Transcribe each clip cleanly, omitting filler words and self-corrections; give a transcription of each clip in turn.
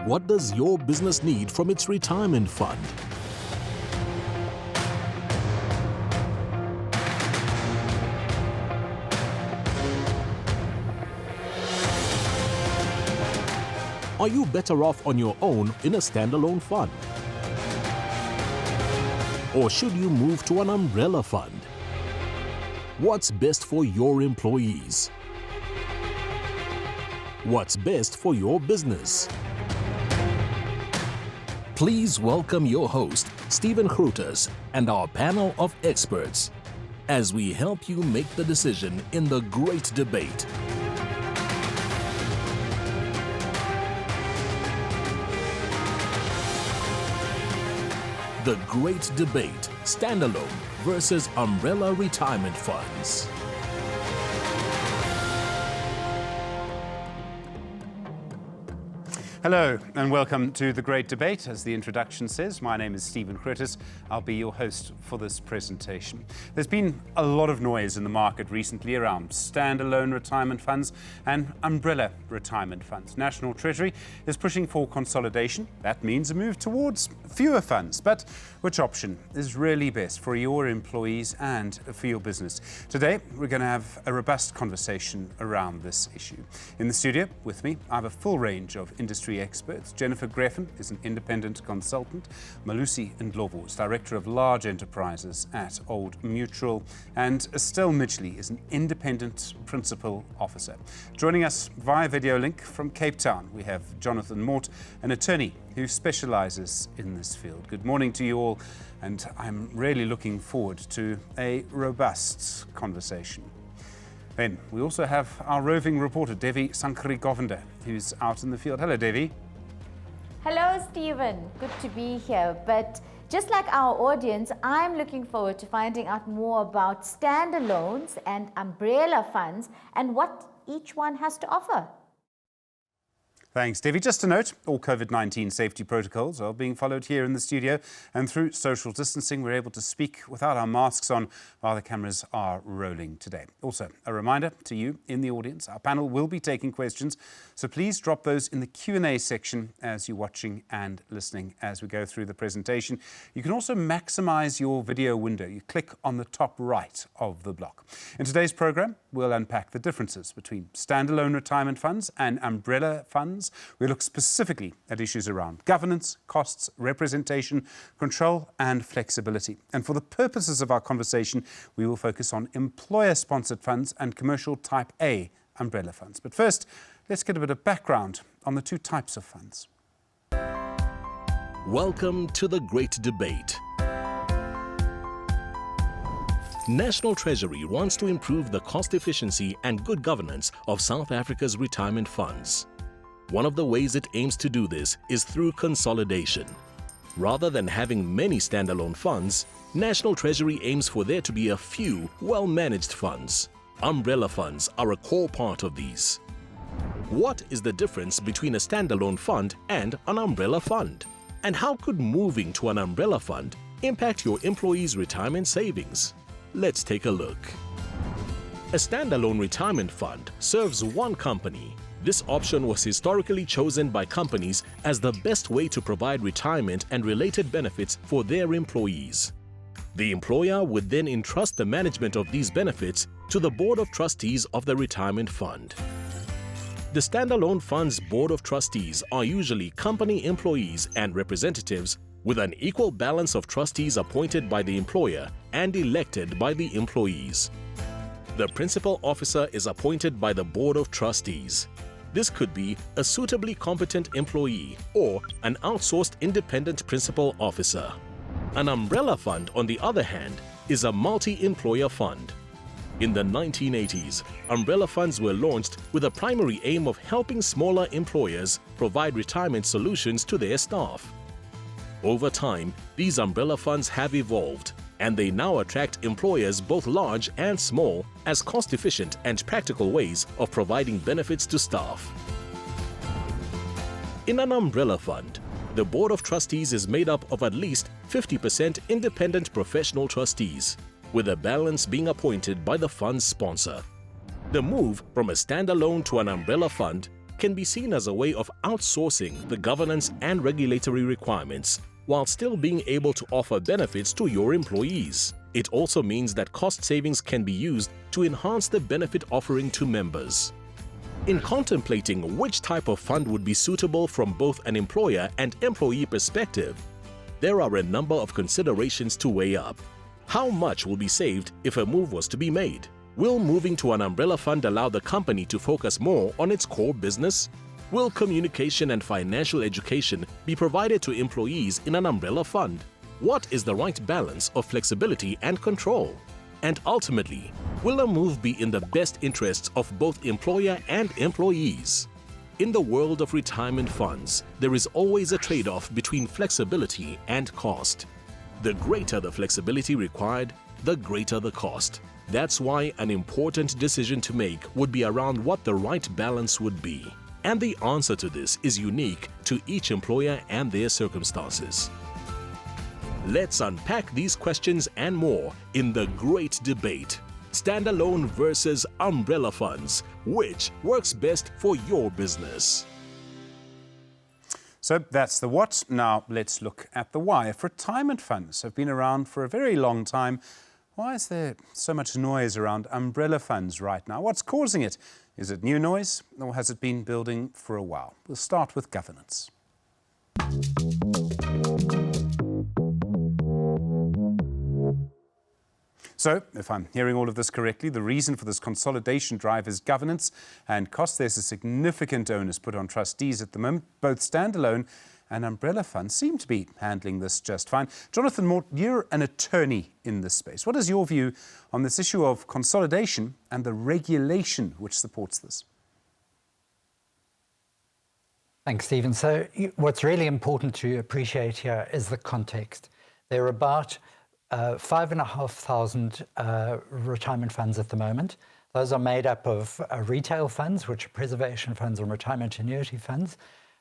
What does your business need from its retirement fund? Are you better off on your own in a standalone fund? Or should you move to an umbrella fund? What's best for your employees? What's best for your business? Please welcome your host, Stephen Grooters, and our panel of experts as we help you make the decision in the great debate. The Great Debate, Standalone versus Umbrella Retirement Funds. Hello and welcome to The Great Debate. As the introduction says, my name is Stephen Grooters. I'll be your host for this presentation. There's been a lot of noise in the market recently around standalone retirement funds and umbrella retirement funds. National Treasury is pushing for consolidation. That means a move towards fewer funds. But which option is really best for your employees and for your business? Today, we're going to have a robust conversation around this issue. In the studio with me, I have a full range of industry experts. Jennifer Greffen is an independent consultant. Malusi Ndlovu is Director of Large Enterprises at Old Mutual. And Estelle Midgley is an independent principal officer. Joining us via video link from Cape Town, we have Jonathan Mort, an attorney who specializes in this field. Good morning to you all, and I'm really looking forward to a robust conversation. Then we also have our roving reporter, Devi Sankari-Govender, who's out in the field. Hello, Devi. Hello, Stephen. Good to be here. But just like our audience, I'm looking forward to finding out more about standalones and umbrella funds and what each one has to offer. Thanks, Devi. Just a note, all COVID-19 safety protocols are being followed here in the studio, and through social distancing, we're able to speak without our masks on while the cameras are rolling today. Also, a reminder to you in the audience, our panel will be taking questions, so please drop those in the Q&A section as you're watching and listening as we go through the presentation. You can also maximize your video window. You click on the top right of the block. In today's program, we'll unpack the differences between standalone retirement funds and umbrella funds. We look specifically at issues around governance, costs, representation, control and flexibility. And for the purposes of our conversation, we will focus on employer-sponsored funds and commercial type A umbrella funds. But first, let's get a bit of background on the two types of funds. Welcome to The Great Debate. National Treasury wants to improve the cost efficiency and good governance of South Africa's retirement funds. One of the ways it aims to do this is through consolidation. Rather than having many standalone funds, National Treasury aims for there to be a few well-managed funds. Umbrella funds are a core part of these. What is the difference between a standalone fund and an umbrella fund? And how could moving to an umbrella fund impact your employees' retirement savings? Let's take a look. A standalone retirement fund serves one company. This option was historically chosen by companies as the best way to provide retirement and related benefits for their employees. The employer would then entrust the management of these benefits to the Board of Trustees of the retirement fund. The standalone fund's Board of Trustees are usually company employees and representatives with an equal balance of trustees appointed by the employer and elected by the employees. The principal officer is appointed by the Board of Trustees. This could be a suitably competent employee or an outsourced independent principal officer. An umbrella fund, on the other hand, is a multi-employer fund. In the 1980s, umbrella funds were launched with a primary aim of helping smaller employers provide retirement solutions to their staff. Over time, these umbrella funds have evolved, and they now attract employers both large and small as cost-efficient and practical ways of providing benefits to staff. In an umbrella fund, the Board of Trustees is made up of at least 50% independent professional trustees, with a balance being appointed by the fund's sponsor. The move from a standalone to an umbrella fund can be seen as a way of outsourcing the governance and regulatory requirements while still being able to offer benefits to your employees. It also means that cost savings can be used to enhance the benefit offering to members. In contemplating which type of fund would be suitable from both an employer and employee perspective, there are a number of considerations to weigh up. How much will be saved if a move was to be made? Will moving to an umbrella fund allow the company to focus more on its core business? Will communication and financial education be provided to employees in an umbrella fund? What is the right balance of flexibility and control? And ultimately, will a move be in the best interests of both employer and employees? In the world of retirement funds, there is always a trade-off between flexibility and cost. The greater the flexibility required, the greater the cost. That's why an important decision to make would be around what the right balance would be. And the answer to this is unique to each employer and their circumstances. Let's unpack these questions and more in the great debate. Standalone versus umbrella funds. Which works best for your business? So that's the what. Now let's look at the why. If retirement funds have been around for a very long time, why is there so much noise around umbrella funds right now? What's causing it? Is it new noise, or has it been building for a while? We'll start with governance. So, if I'm hearing all of this correctly, the reason for this consolidation drive is governance and cost. There's a significant onus put on trustees at the moment. Both standalone and umbrella funds seem to be handling this just fine. Jonathan Moore, you're an attorney in this space. What is your view on this issue of consolidation and the regulation which supports this? Thanks, Stephen. So what's really important to appreciate here is the context. There are about 5,500 retirement funds at the moment. Those are made up of retail funds, which are preservation funds and retirement annuity funds.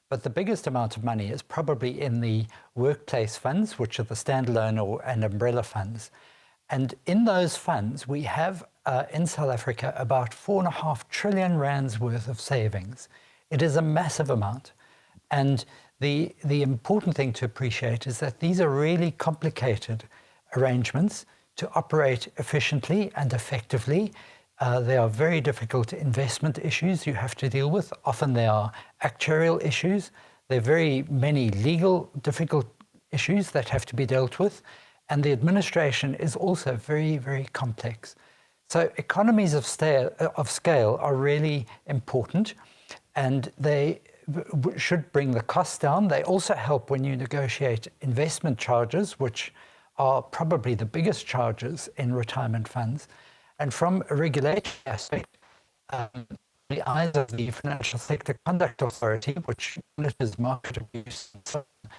But the biggest amount of money is probably in the workplace funds, which are the standalone and umbrella funds. And in those funds, we have in South Africa about 4.5 trillion rands worth of savings. It is a massive amount. And the important thing to appreciate is that these are really complicated arrangements to operate efficiently and effectively. There are very difficult investment issues you have to deal with. Often there are actuarial issues. There are very many legal difficult issues that have to be dealt with. And the administration is also very, very complex. So economies of scale are really important, and they should bring the costs down. They also help when you negotiate investment charges, which are probably the biggest charges in retirement funds. And from a regulatory aspect, the eyes of the Financial Sector Conduct Authority, which monitors market abuse, and so on,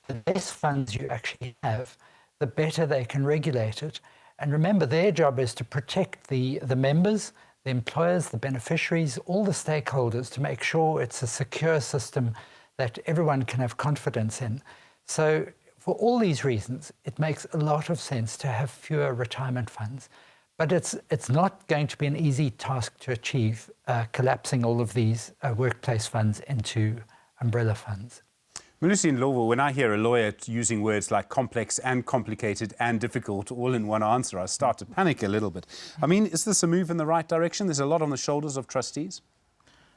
the less funds you actually have, the better they can regulate it. And remember, their job is to protect the members, the employers, the beneficiaries, all the stakeholders, to make sure it's a secure system that everyone can have confidence in. So for all these reasons, it makes a lot of sense to have fewer retirement funds. But it's not going to be an easy task to achieve, collapsing all of these workplace funds into umbrella funds. Malusi and Lovo, when I hear a lawyer using words like complex and complicated and difficult all in one answer, I start to panic a little bit. I mean, is this a move in the right direction? There's a lot on the shoulders of trustees.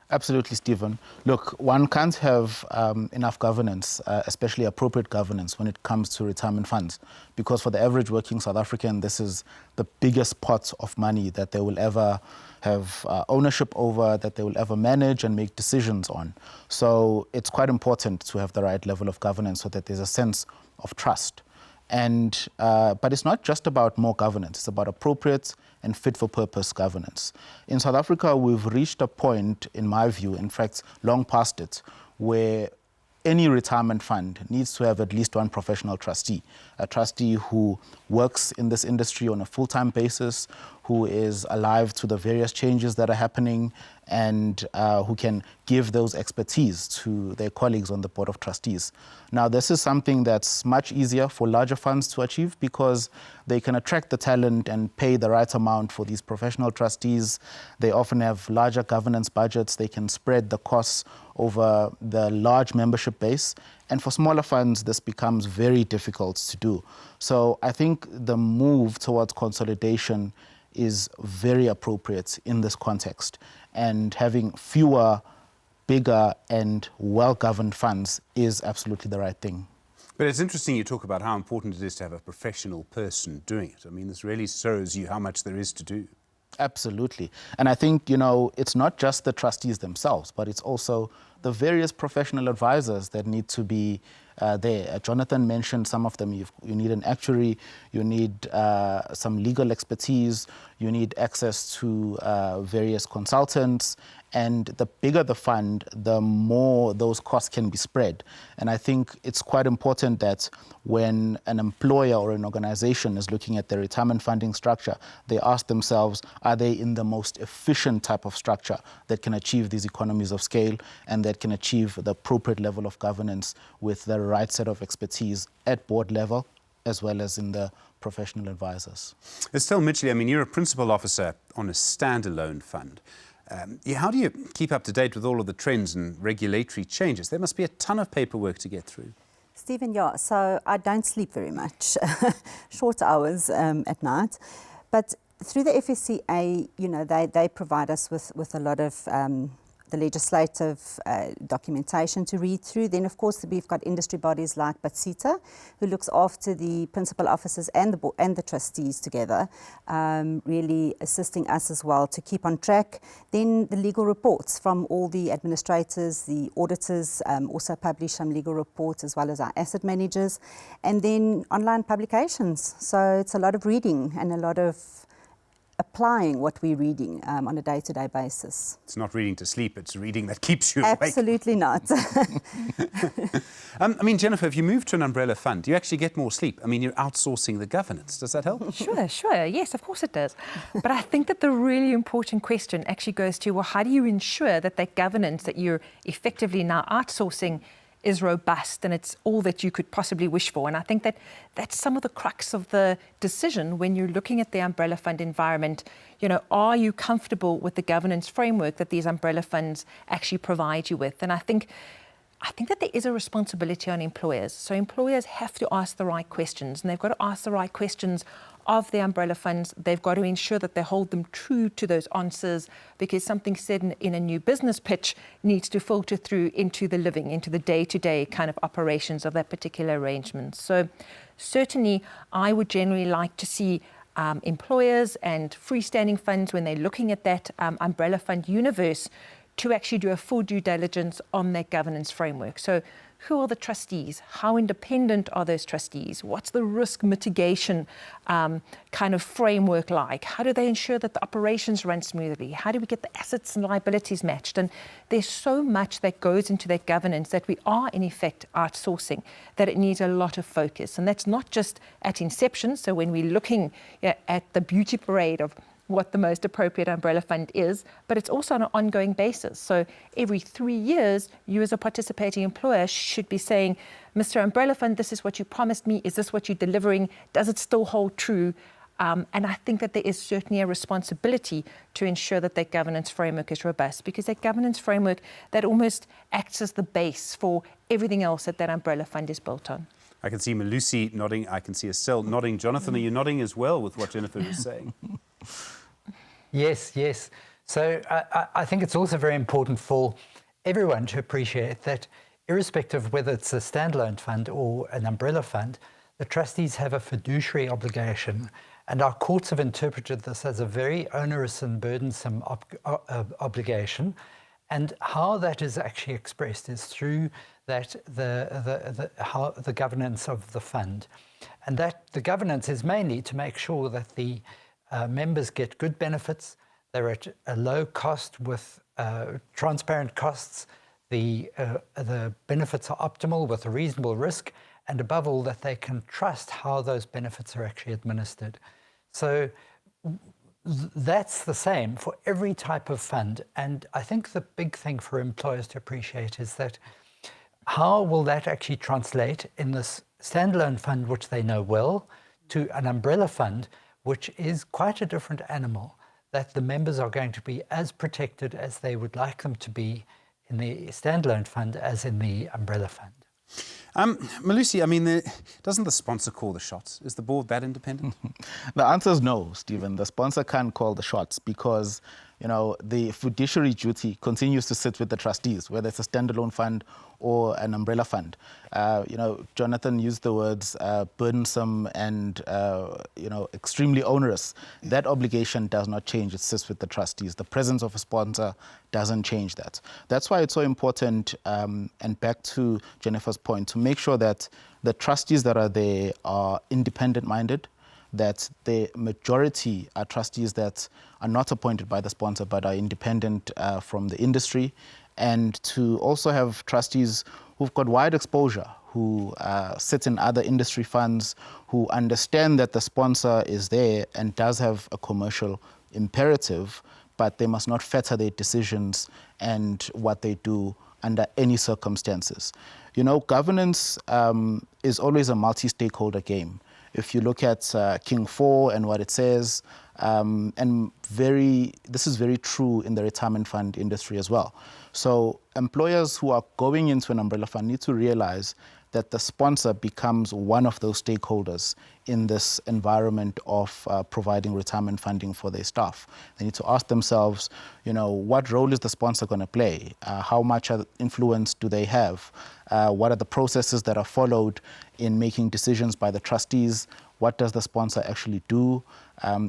Absolutely, Stephen. Look, one can't have enough governance, especially appropriate governance, when it comes to retirement funds, because for the average working South African, this is the biggest pot of money that they will ever have ownership over, that they will ever manage and make decisions on. So it's quite important to have the right level of governance so that there's a sense of trust. And but it's not just about more governance, it's about appropriate and fit-for-purpose governance. In South Africa, we've reached a point, in my view, in fact, long past it, where any retirement fund needs to have at least one professional trustee, a trustee who works in this industry on a full-time basis, who is alive to the various changes that are happening, and who can give those expertise to their colleagues on the Board of Trustees. Now, this is something that's much easier for larger funds to achieve because they can attract the talent and pay the right amount for these professional trustees. They often have larger governance budgets. They can spread the costs over the large membership base. And for smaller funds, this becomes very difficult to do. So I think the move towards consolidation is very appropriate in this context. And having fewer, bigger and well-governed funds is absolutely the right thing. But it's interesting you talk about how important it is to have a professional person doing it. I mean, this really shows you how much there is to do. Absolutely. And I think, you know, it's not just the trustees themselves, but it's also the various professional advisors that need to be there. Jonathan mentioned some of them. You need an actuary, you need some legal expertise, you need access to various consultants. And the bigger the fund, the more those costs can be spread. And I think it's quite important that when an employer or an organization is looking at their retirement funding structure, they ask themselves, are they in the most efficient type of structure that can achieve these economies of scale and that can achieve the appropriate level of governance with the right set of expertise at board level, as well as in the professional advisors. Estelle Mitchell, I mean, you're a principal officer on a standalone fund. How do you keep up to date with all of the trends and regulatory changes? There must be a ton of paperwork to get through. Stephen, yeah, so I don't sleep very much, short hours at night. But through the FSCA, you know, they provide us with a lot of the legislative documentation to read through. Then, of course, we've got industry bodies like BATSITA, who looks after the principal officers and the board and the trustees together, really assisting us as well to keep on track. Then the legal reports from all the administrators, the auditors also publish some legal reports as well as our asset managers. And then online publications. So it's a lot of reading and a lot of applying what we're reading on a day-to-day basis. It's not reading to sleep, it's reading that keeps you awake. Absolutely not. I mean, Jennifer, if you move to an umbrella fund, do you actually get more sleep? I mean, you're outsourcing the governance. Does that help? Sure. Yes, of course it does. But I think that the really important question actually goes to, well, how do you ensure that that governance that you're effectively now outsourcing is robust and it's all that you could possibly wish for? And I think that that's some of the crux of the decision when you're looking at the umbrella fund environment. You know, are you comfortable with the governance framework that these umbrella funds actually provide you with? And I think that there is a responsibility on employers. So employers have to ask the right questions, and they've got to ask the right questions of the umbrella funds. They've got to ensure that they hold them true to those answers, because something said in a new business pitch needs to filter through into the living, into the day-to-day kind of operations of that particular arrangement. So certainly I would generally like to see employers and freestanding funds, when they're looking at that umbrella fund universe, to actually do a full due diligence on their governance framework. So who are the trustees? How independent are those trustees? What's the risk mitigation kind of framework like? How do they ensure that the operations run smoothly? How do we get the assets and liabilities matched? And there's so much that goes into that governance that we are in effect outsourcing, that it needs a lot of focus. And that's not just at inception. So when we're looking at the beauty parade of what the most appropriate umbrella fund is, but it's also on an ongoing basis. So every 3 years, you as a participating employer should be saying, Mr. Umbrella Fund, this is what you promised me. Is this what you're delivering? Does it still hold true? And I think that there is certainly a responsibility to ensure that that governance framework is robust, because that governance framework, that almost acts as the base for everything else that that umbrella fund is built on. I can see Malusi nodding. I can see Estelle nodding. Jonathan, are you nodding as well with what Jennifer is saying? Yes. So I think it's also very important for everyone to appreciate that, irrespective of whether it's a standalone fund or an umbrella fund, the trustees have a fiduciary obligation. And our courts have interpreted this as a very onerous and burdensome obligation. And how that is actually expressed is through that the governance of the fund. And that the governance is mainly to make sure that the members get good benefits, they're at a low cost with transparent costs, the benefits are optimal with a reasonable risk, and above all, that they can trust how those benefits are actually administered. So that's the same for every type of fund. And I think the big thing for employers to appreciate is that how will that actually translate in this standalone fund, which they know well, to an umbrella fund, which is quite a different animal, that the members are going to be as protected as they would like them to be in the standalone fund as in the umbrella fund. Malusi, I mean, doesn't the sponsor call the shots? Is the board that independent? The answer is no, Stephen. The sponsor can't call the shots because, you know, the fiduciary duty continues to sit with the trustees, whether it's a standalone fund or an umbrella fund. You know, Jonathan used the words burdensome and, you know, extremely onerous. That obligation does not change. It sits with the trustees. The presence of a sponsor doesn't change that. That's why it's so important, and back to Jennifer's point, to make sure that the trustees that are there are independent-minded, that the majority are trustees that are not appointed by the sponsor but are independent from the industry, and to also have trustees who've got wide exposure, who sit in other industry funds, who understand that the sponsor is there and does have a commercial imperative, but they must not fetter their decisions and what they do under any circumstances. You know, governance is always a multi-stakeholder game. If you look at King 4 and what it says, and this is very true in the retirement fund industry as well. So employers who are going into an umbrella fund need to realize that the sponsor becomes one of those stakeholders in this environment of providing retirement funding for their staff. They need to ask themselves, you know, what role is the sponsor going to play? How much influence do they have? What are the processes that are followed in making decisions by the trustees? What does the sponsor actually do?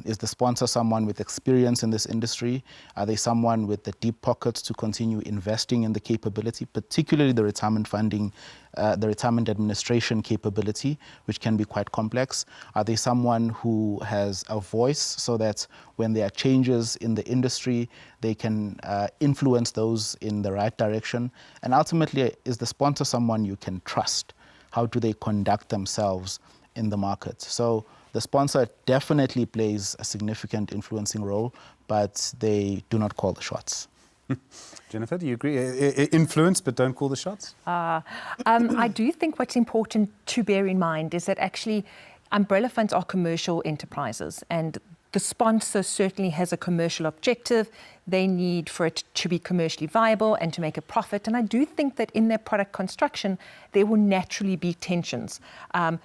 Is the sponsor someone with experience in this industry? Are they someone with the deep pockets to continue investing in the capability, particularly the retirement funding, the retirement administration capability, which can be quite complex? Are they someone who has a voice so that when there are changes in the industry, they can influence those in the right direction? And ultimately, is the sponsor someone you can trust? How do they conduct themselves in the market? So the sponsor definitely plays a significant influencing role, but they do not call the shots. Jennifer, do you agree? Influence, but don't call the shots? I do think what's important to bear in mind is that actually umbrella funds are commercial enterprises, and the sponsor certainly has a commercial objective. They need for it to be commercially viable and to make a profit. And I do think that in their product construction, there will naturally be tensions.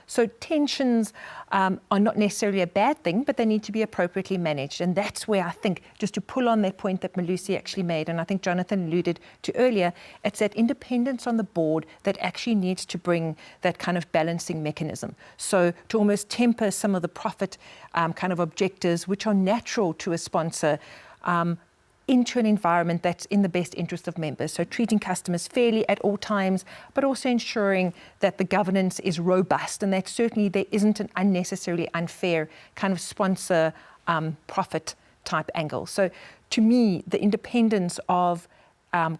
So tensions are not necessarily a bad thing, but they need to be appropriately managed. And that's where I think, just to pull on that point that Malusi actually made, and I think Jonathan alluded to earlier, it's that independence on the board that actually needs to bring that kind of balancing mechanism. So to almost temper some of the profit kind of objectives, which are natural to a sponsor, into an environment that's in the best interest of members. So treating customers fairly at all times, but also ensuring that the governance is robust and that certainly there isn't an unnecessarily unfair kind of sponsor profit type angle. So to me, the independence of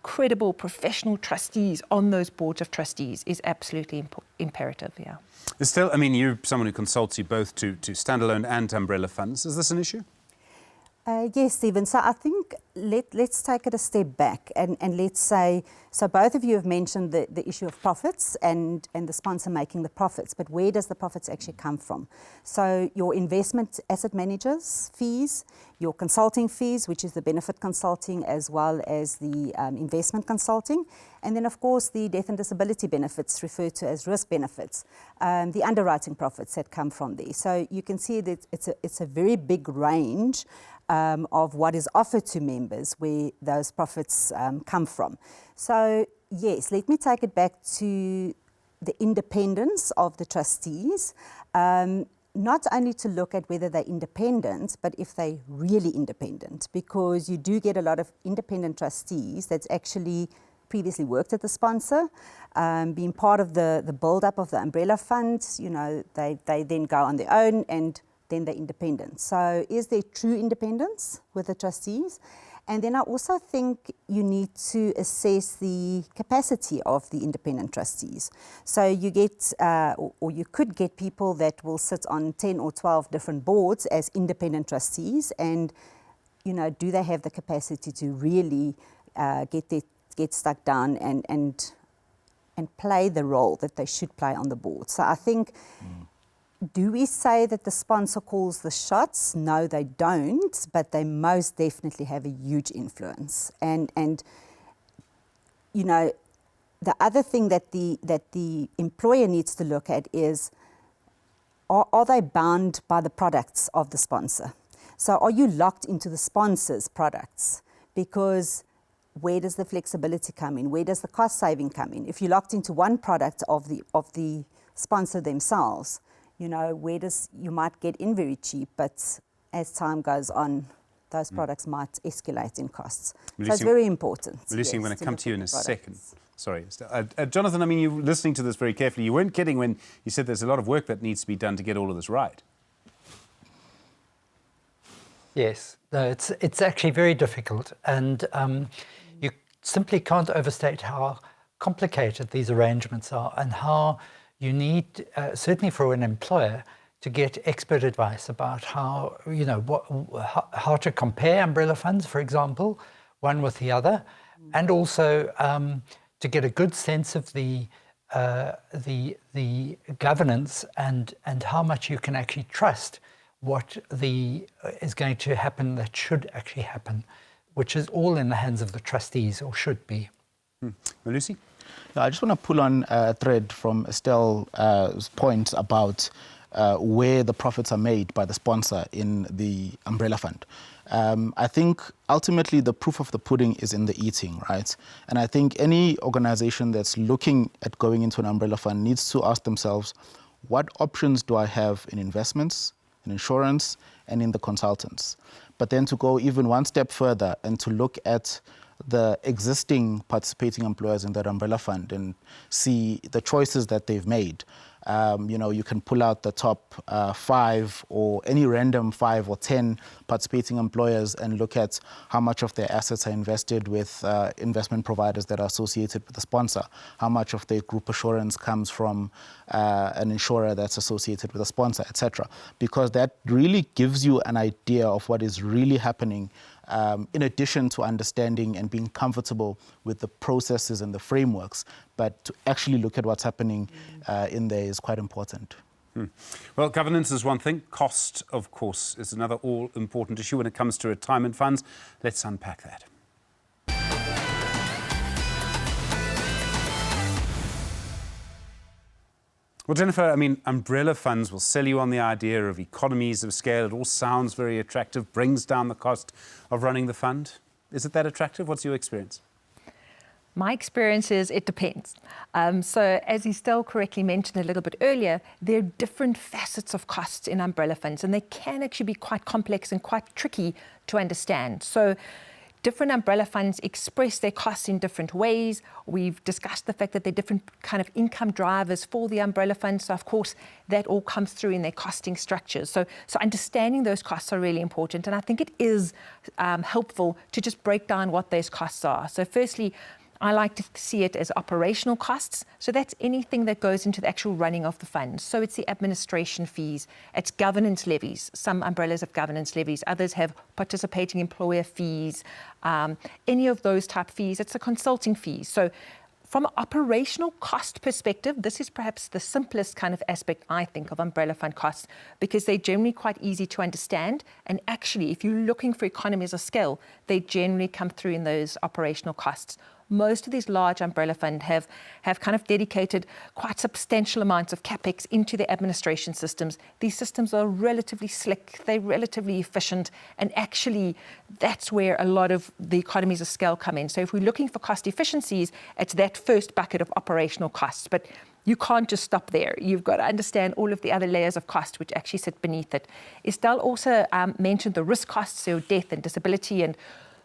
credible professional trustees on those boards of trustees is absolutely imperative, yeah. Still, I mean, you're someone who consults you both to standalone and umbrella funds. Is this an issue? Yes, Stephen. So I think let's take it a step back and let's say, so both of you have mentioned the issue of profits and the sponsor making the profits, but where does the profits actually come from? So your investment asset managers fees, your consulting fees, which is the benefit consulting as well as the investment consulting, and then of course the death and disability benefits referred to as risk benefits, the underwriting profits that come from there. So you can see that it's a very big range of what is offered to members where those profits come from. So yes, let me take it back to the independence of the trustees, not only to look at whether they're independent, but if they're really independent, because you do get a lot of independent trustees that's actually previously worked at the sponsor, being part of the build-up of the umbrella fund, you know, they then go on their own and then they're independent. So is there true independence with the trustees? And then I also think you need to assess the capacity of the independent trustees. So you get, or you could get people that will sit on 10 or 12 different boards as independent trustees, and do they have the capacity to really get stuck down and play the role that they should play on the board? So I think. Do we say that the sponsor calls the shots? No, they don't, but they most definitely have a huge influence. And the other thing that the employer needs to look at is, are they bound by the products of the sponsor? So are you locked into the sponsor's products? Because where does the flexibility come in? Where does the cost saving come in? If you're locked into one product of the sponsor themselves, you might get in very cheap, but as time goes on, those products might escalate in costs. So it's very important. Lucy, I'm going to come to you in a second. Sorry. Jonathan, I mean, you're listening to this very carefully. You weren't kidding when you said there's a lot of work that needs to be done to get all of this right. Yes, no, it's actually very difficult, and you simply can't overstate how complicated these arrangements are and how you need, certainly for an employer, to get expert advice about how to compare umbrella funds, for example, one with the other, and also to get a good sense of the governance and how much you can actually trust what is going to happen that should actually happen, which is all in the hands of the trustees, or should be. Well, Lucy? I just want to pull on a thread from Estelle's point about where the profits are made by the sponsor in the umbrella fund. I think ultimately the proof of the pudding is in the eating, right? And I think any organization that's looking at going into an umbrella fund needs to ask themselves, what options do I have in investments, in insurance, and in the consultants? But then to go even one step further and to look at the existing participating employers in that umbrella fund and see the choices that they've made. You can pull out the top 5 or any random 5 or 10 participating employers and look at how much of their assets are invested with investment providers that are associated with the sponsor, how much of their group assurance comes from an insurer that's associated with a sponsor, etc. Because that really gives you an idea of what is really happening, in addition to understanding and being comfortable with the processes and the frameworks. But to actually look at what's happening in there is quite important. Well, governance is one thing. Cost, of course, is another all-important issue when it comes to retirement funds. Let's unpack that. Well, Jennifer, I mean, umbrella funds will sell you on the idea of economies of scale. It all sounds very attractive, brings down the cost of running the fund. Is it that attractive? What's your experience? My experience is it depends. So as Estelle correctly mentioned a little bit earlier, there are different facets of costs in umbrella funds, and they can actually be quite complex and quite tricky to understand. So different umbrella funds express their costs in different ways. We've discussed the fact that there are different kind of income drivers for the umbrella funds. So of course, that all comes through in their costing structures. So understanding those costs are really important. And I think it is helpful to just break down what those costs are. So firstly, I like to see it as operational costs. So that's anything that goes into the actual running of the fund. So it's the administration fees, it's governance levies. Some umbrellas have governance levies, others have participating employer fees, any of those type fees. It's the consulting fees. So from an operational cost perspective, this is perhaps the simplest kind of aspect, I think, of umbrella fund costs, because they're generally quite easy to understand. And actually, if you're looking for economies of scale, they generally come through in those operational costs. Most of these large umbrella funds have kind of dedicated quite substantial amounts of capex into their administration systems. These systems are relatively slick, they're relatively efficient, and actually that's where a lot of the economies of scale come in. So if we're looking for cost efficiencies, it's that first bucket of operational costs. But you can't just stop there. You've got to understand all of the other layers of cost which actually sit beneath it. Estelle also mentioned the risk costs, so death and disability. And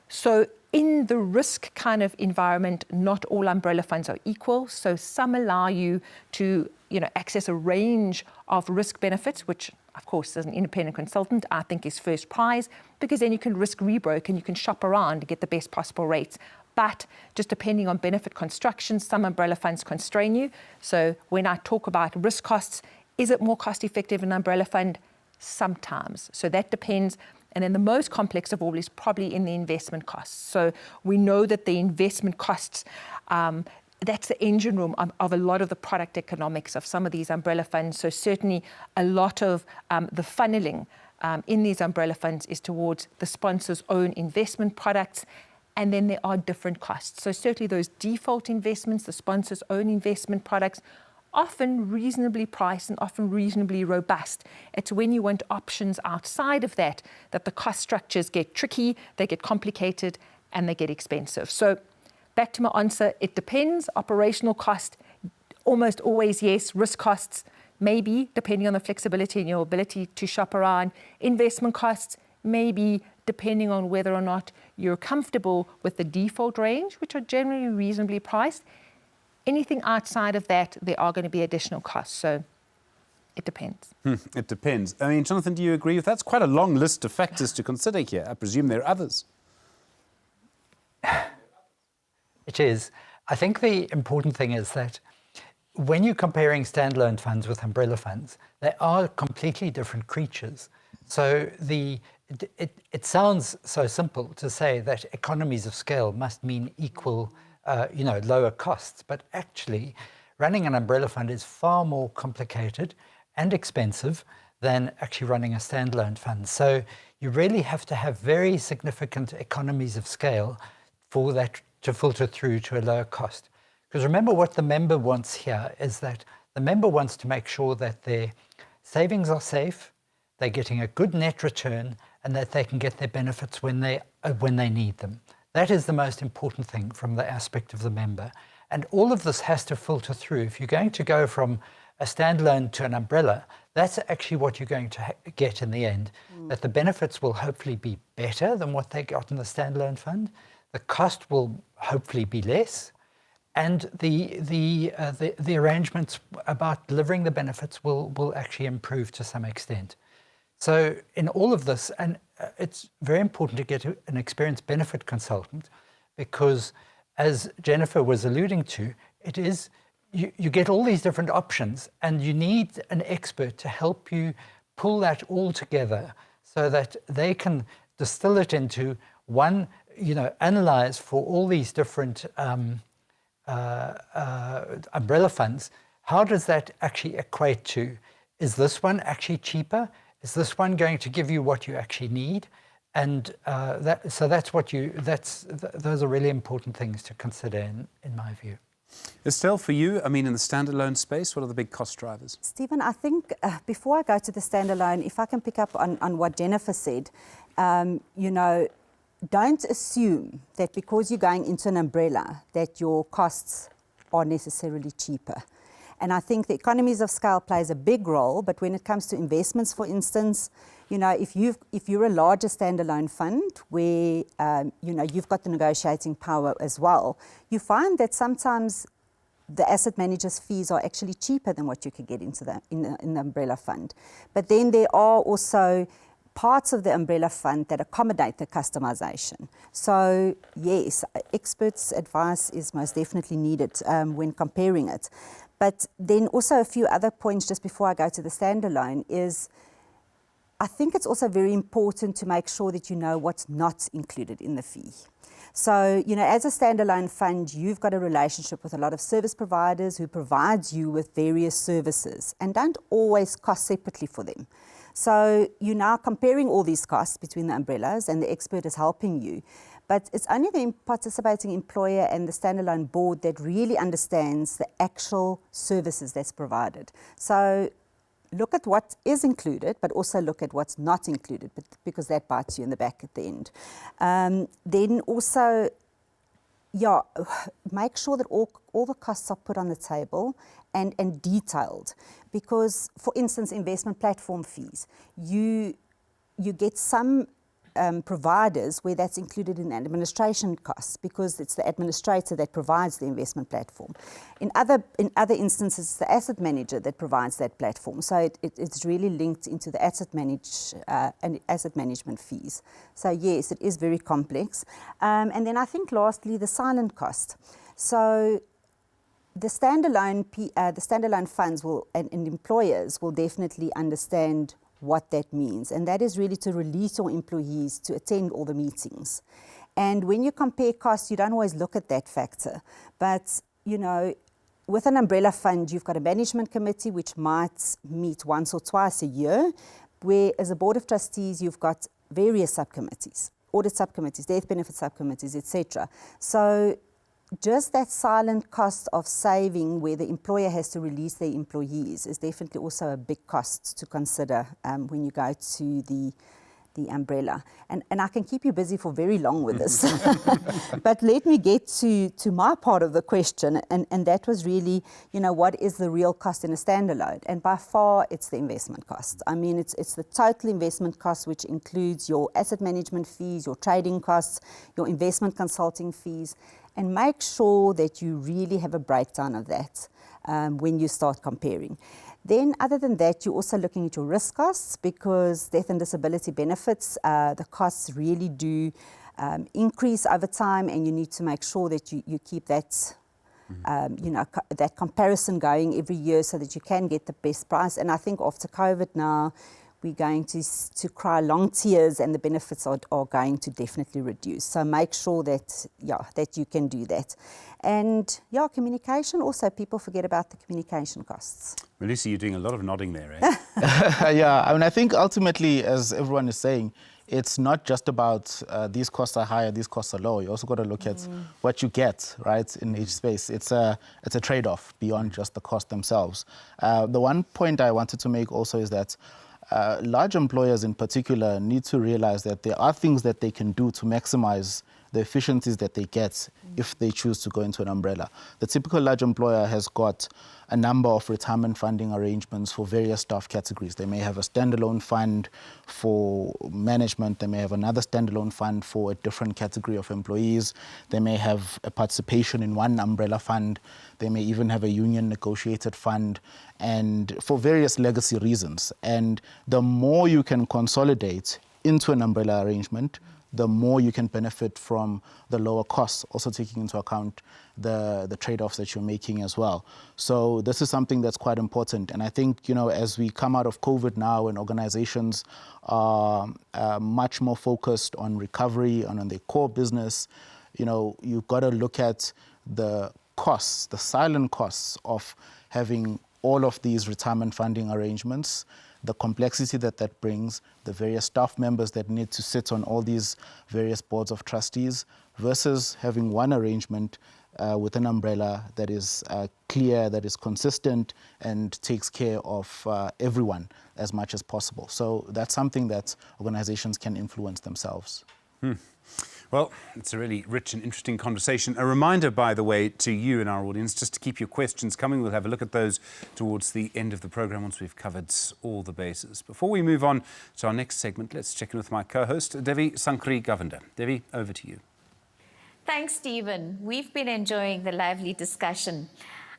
so in the risk kind of environment, not all umbrella funds are equal. So some allow you to access a range of risk benefits, which of course, as an independent consultant, I think is first prize, because then you can risk rebroke and you can shop around to get the best possible rates. But just depending on benefit construction, some umbrella funds constrain you. So when I talk about risk costs, is it more cost effective in an umbrella fund? Sometimes. So that depends. And then the most complex of all is probably in the investment costs. So we know that the investment costs, that's the engine room of a lot of the product economics of some of these umbrella funds. So certainly a lot of the funneling in these umbrella funds is towards the sponsor's own investment products. And then there are different costs. So certainly those default investments, the sponsor's own investment products, often reasonably priced and often reasonably robust. It's when you want options outside of that that the cost structures get tricky, they get complicated, and they get expensive. So back to my answer, it depends. Operational cost, almost always yes. Risk costs, maybe, depending on the flexibility and your ability to shop around. Investment costs, maybe, depending on whether or not you're comfortable with the default range, which are generally reasonably priced. Anything outside of that, there are going to be additional costs. So it depends. It depends. I mean, Jonathan, do you agree with that? That's quite a long list of factors to consider here. I presume there are others. It is. I think the important thing is that when you're comparing standalone funds with umbrella funds, they are completely different creatures. So it sounds so simple to say that economies of scale must mean equal, lower costs. But actually, running an umbrella fund is far more complicated and expensive than actually running a standalone fund. So you really have to have very significant economies of scale for that to filter through to a lower cost. Because remember, what the member wants here is that the member wants to make sure that their savings are safe, they're getting a good net return, and that they can get their benefits when they need them. That is the most important thing from the aspect of the member. And all of this has to filter through. If you're going to go from a standalone to an umbrella, that's actually what you're going to get in the end. That the benefits will hopefully be better than what they got in the standalone fund. The cost will hopefully be less. And the arrangements about delivering the benefits will actually improve to some extent. So in all of this, and it's very important to get an experienced benefit consultant, because as Jennifer was alluding to, it is, you get all these different options and you need an expert to help you pull that all together so that they can distill it into one, analyze for all these different umbrella funds. How does that actually equate to, is this one actually cheaper? Is this one going to give you what you actually need? And those are really important things to consider in my view. Estelle, for you, I mean, in the standalone space, what are the big cost drivers? Stephen, I think before I go to the standalone, if I can pick up on what Jennifer said, don't assume that because you're going into an umbrella that your costs are necessarily cheaper. And I think the economies of scale plays a big role, but when it comes to investments, for instance, if you're a larger standalone fund where you've got the negotiating power as well, you find that sometimes the asset manager's fees are actually cheaper than what you could get in the umbrella fund. But then there are also parts of the umbrella fund that accommodate the customization. So yes, experts' advice is most definitely needed when comparing it. But then also a few other points just before I go to the standalone is, I think it's also very important to make sure that you know what's not included in the fee. So, as a standalone fund, you've got a relationship with a lot of service providers who provides you with various services and don't always cost separately for them. So you're now comparing all these costs between the umbrellas and the expert is helping you. But it's only the participating employer and the standalone board that really understands the actual services that's provided. So look at what is included, but also look at what's not included, because that bites you in the back at the end. Then also, make sure that all the costs are put on the table and detailed. Because, for instance, investment platform fees, you get some providers where that's included in administration costs, because it's the administrator that provides the investment platform. In other instances, it's the asset manager that provides that platform. So it's really linked into the asset management fees. So yes, it is very complex. And then I think lastly, the silent cost. So the standalone funds and employers will definitely understand what that means, and that is really to release your employees to attend all the meetings. And when you compare costs, you don't always look at that factor. But, you know, with an umbrella fund, you've got a management committee which might meet once or twice a year, where as a board of trustees, you've got various subcommittees, audit subcommittees, death benefit subcommittees, etc. So just that silent cost of saving where the employer has to release their employees is definitely also a big cost to consider when you go to the umbrella. And I can keep you busy for very long with this. But let me get to my part of the question, and that was really, you know, what is the real cost in a standalone? And by far, it's the investment cost. I mean, it's the total investment cost, which includes your asset management fees, your trading costs, your investment consulting fees, and make sure that you really have a breakdown of that when you start comparing. Then, other than that, you're also looking at your risk costs, because death and disability benefits, the costs really do increase over time, and you need to make sure that you keep that, you know, that comparison going every year so that you can get the best price. And I think after COVID now, we're going to cry long tears, and the benefits are going to definitely reduce. So make sure that, that you can do that. And communication also, people forget about the communication costs. Melissa, you're doing a lot of nodding there, eh? Yeah, I mean, I think ultimately, as everyone is saying, it's not just about these costs are higher, these costs are low. You also got to look at what you get, right, in each space. It's a trade-off beyond just the cost themselves. The one point I wanted to make also is that large employers in particular need to realize that there are things that they can do to maximize the efficiencies that they get if they choose to go into an umbrella. The typical large employer has got a number of retirement funding arrangements for various staff categories. They may have a standalone fund for management. They may have another standalone fund for a different category of employees. They may have a participation in one umbrella fund. They may even have a union negotiated fund, and for various legacy reasons. And the more you can consolidate into an umbrella arrangement, the more you can benefit from the lower costs, also taking into account the trade-offs that you're making as well. So this is something that's quite important. And I think, you know, as we come out of COVID now and organizations are much more focused on recovery and on their core business, you know, you've got to look at the costs, the silent costs of having all of these retirement funding arrangements, the complexity that brings, the various staff members that need to sit on all these various boards of trustees, versus having one arrangement with an umbrella that is clear, that is consistent, and takes care of everyone as much as possible. So that's something that organizations can influence themselves. Well, it's a really rich and interesting conversation. A reminder, by the way, to you and our audience, just to keep your questions coming. We'll have a look at those towards the end of the programme once we've covered all the bases. Before we move on to our next segment, let's check in with my co-host, Devi Sankri-Govender. Devi, over to you. Thanks, Stephen. We've been enjoying the lively discussion.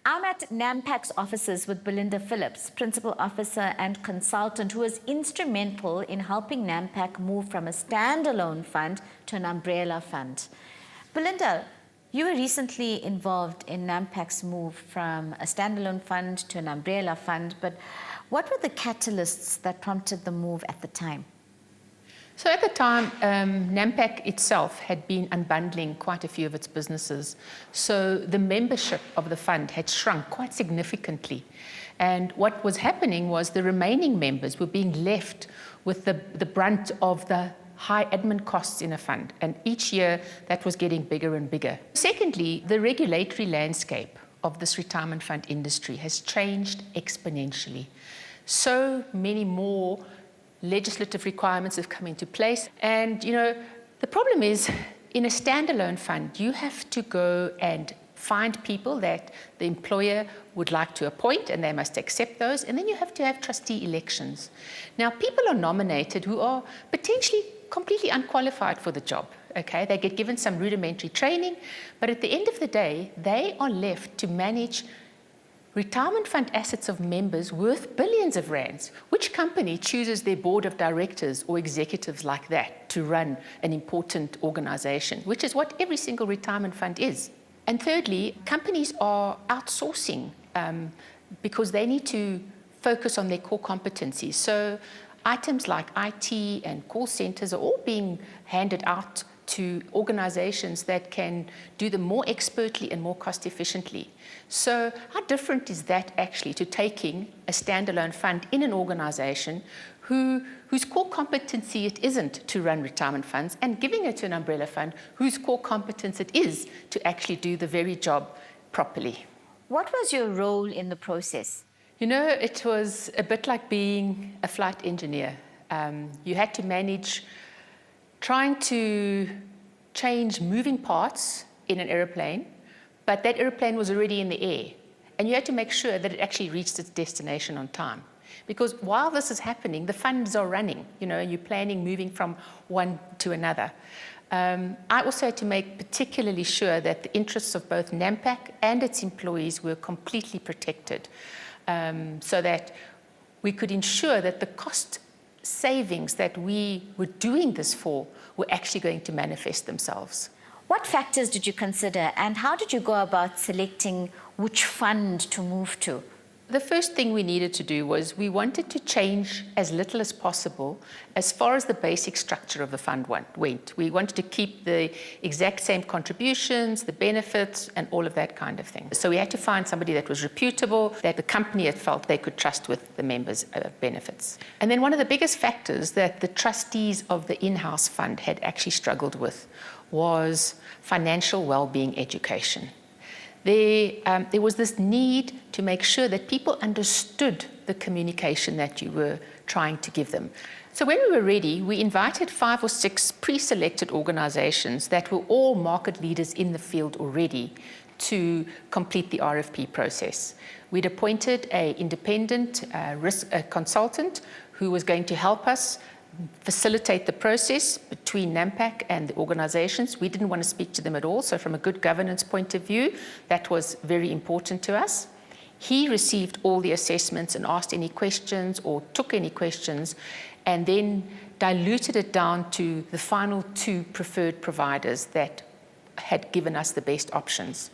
I'm at NAMPAC's offices with Belinda Phillips, Principal Officer and Consultant, who was instrumental in helping NAMPAC move from a standalone fund to an umbrella fund. Belinda, you were recently involved in NAMPAC's move from a standalone fund to an umbrella fund, but what were the catalysts that prompted the move at the time? So at the time, NAMPAC itself had been unbundling quite a few of its businesses. So the membership of the fund had shrunk quite significantly. And what was happening was the remaining members were being left with the brunt of the high admin costs in a fund. And each year that was getting bigger and bigger. Secondly, the regulatory landscape of this retirement fund industry has changed exponentially. So many more legislative requirements have come into place. And, you know, the problem is, in a standalone fund, you have to go and find people that the employer would like to appoint, and they must accept those. And then you have to have trustee elections. Now, people are nominated who are potentially completely unqualified for the job. Okay, they get given some rudimentary training, but at the end of the day, they are left to manage retirement fund assets of members worth billions of rands. Which company chooses their board of directors or executives like that to run an important organization, which is what every single retirement fund is? And thirdly, companies are outsourcing because they need to focus on their core competencies. So items like IT and call centers are all being handed out to organizations that can do them more expertly and more cost efficiently. So how different is that actually to taking a standalone fund in an organization whose core competency it isn't to run retirement funds and giving it to an umbrella fund whose core competence it is to actually do the very job properly? What was your role in the process? You know, it was a bit like being a flight engineer. You had to manage trying to change moving parts in an airplane, but that airplane was already in the air. And you had to make sure that it actually reached its destination on time. Because while this is happening, the funds are running. You know, you're planning moving from one to another. I also had to make particularly sure that the interests of both NAMPAC and its employees were completely protected, so that we could ensure that the cost savings that we were doing this for were actually going to manifest themselves. What factors did you consider, and how did you go about selecting which fund to move to? The first thing we needed to do was we wanted to change as little as possible as far as the basic structure of the fund went. We wanted to keep the exact same contributions, the benefits, and all of that kind of thing. So we had to find somebody that was reputable, that the company had felt they could trust with the members' benefits. And then one of the biggest factors that the trustees of the in-house fund had actually struggled with was financial well-being education. There was this need to make sure that people understood the communication that you were trying to give them. So when we were ready, we invited 5 or 6 pre-selected organizations that were all market leaders in the field already to complete the RFP process. We'd appointed an independent risk consultant who was going to help us facilitate the process between NAMPAC and the organizations. We didn't want to speak to them at all, so from a good governance point of view, that was very important to us. He received all the assessments and asked any questions or took any questions, and then diluted it down to the final 2 preferred providers that had given us the best options.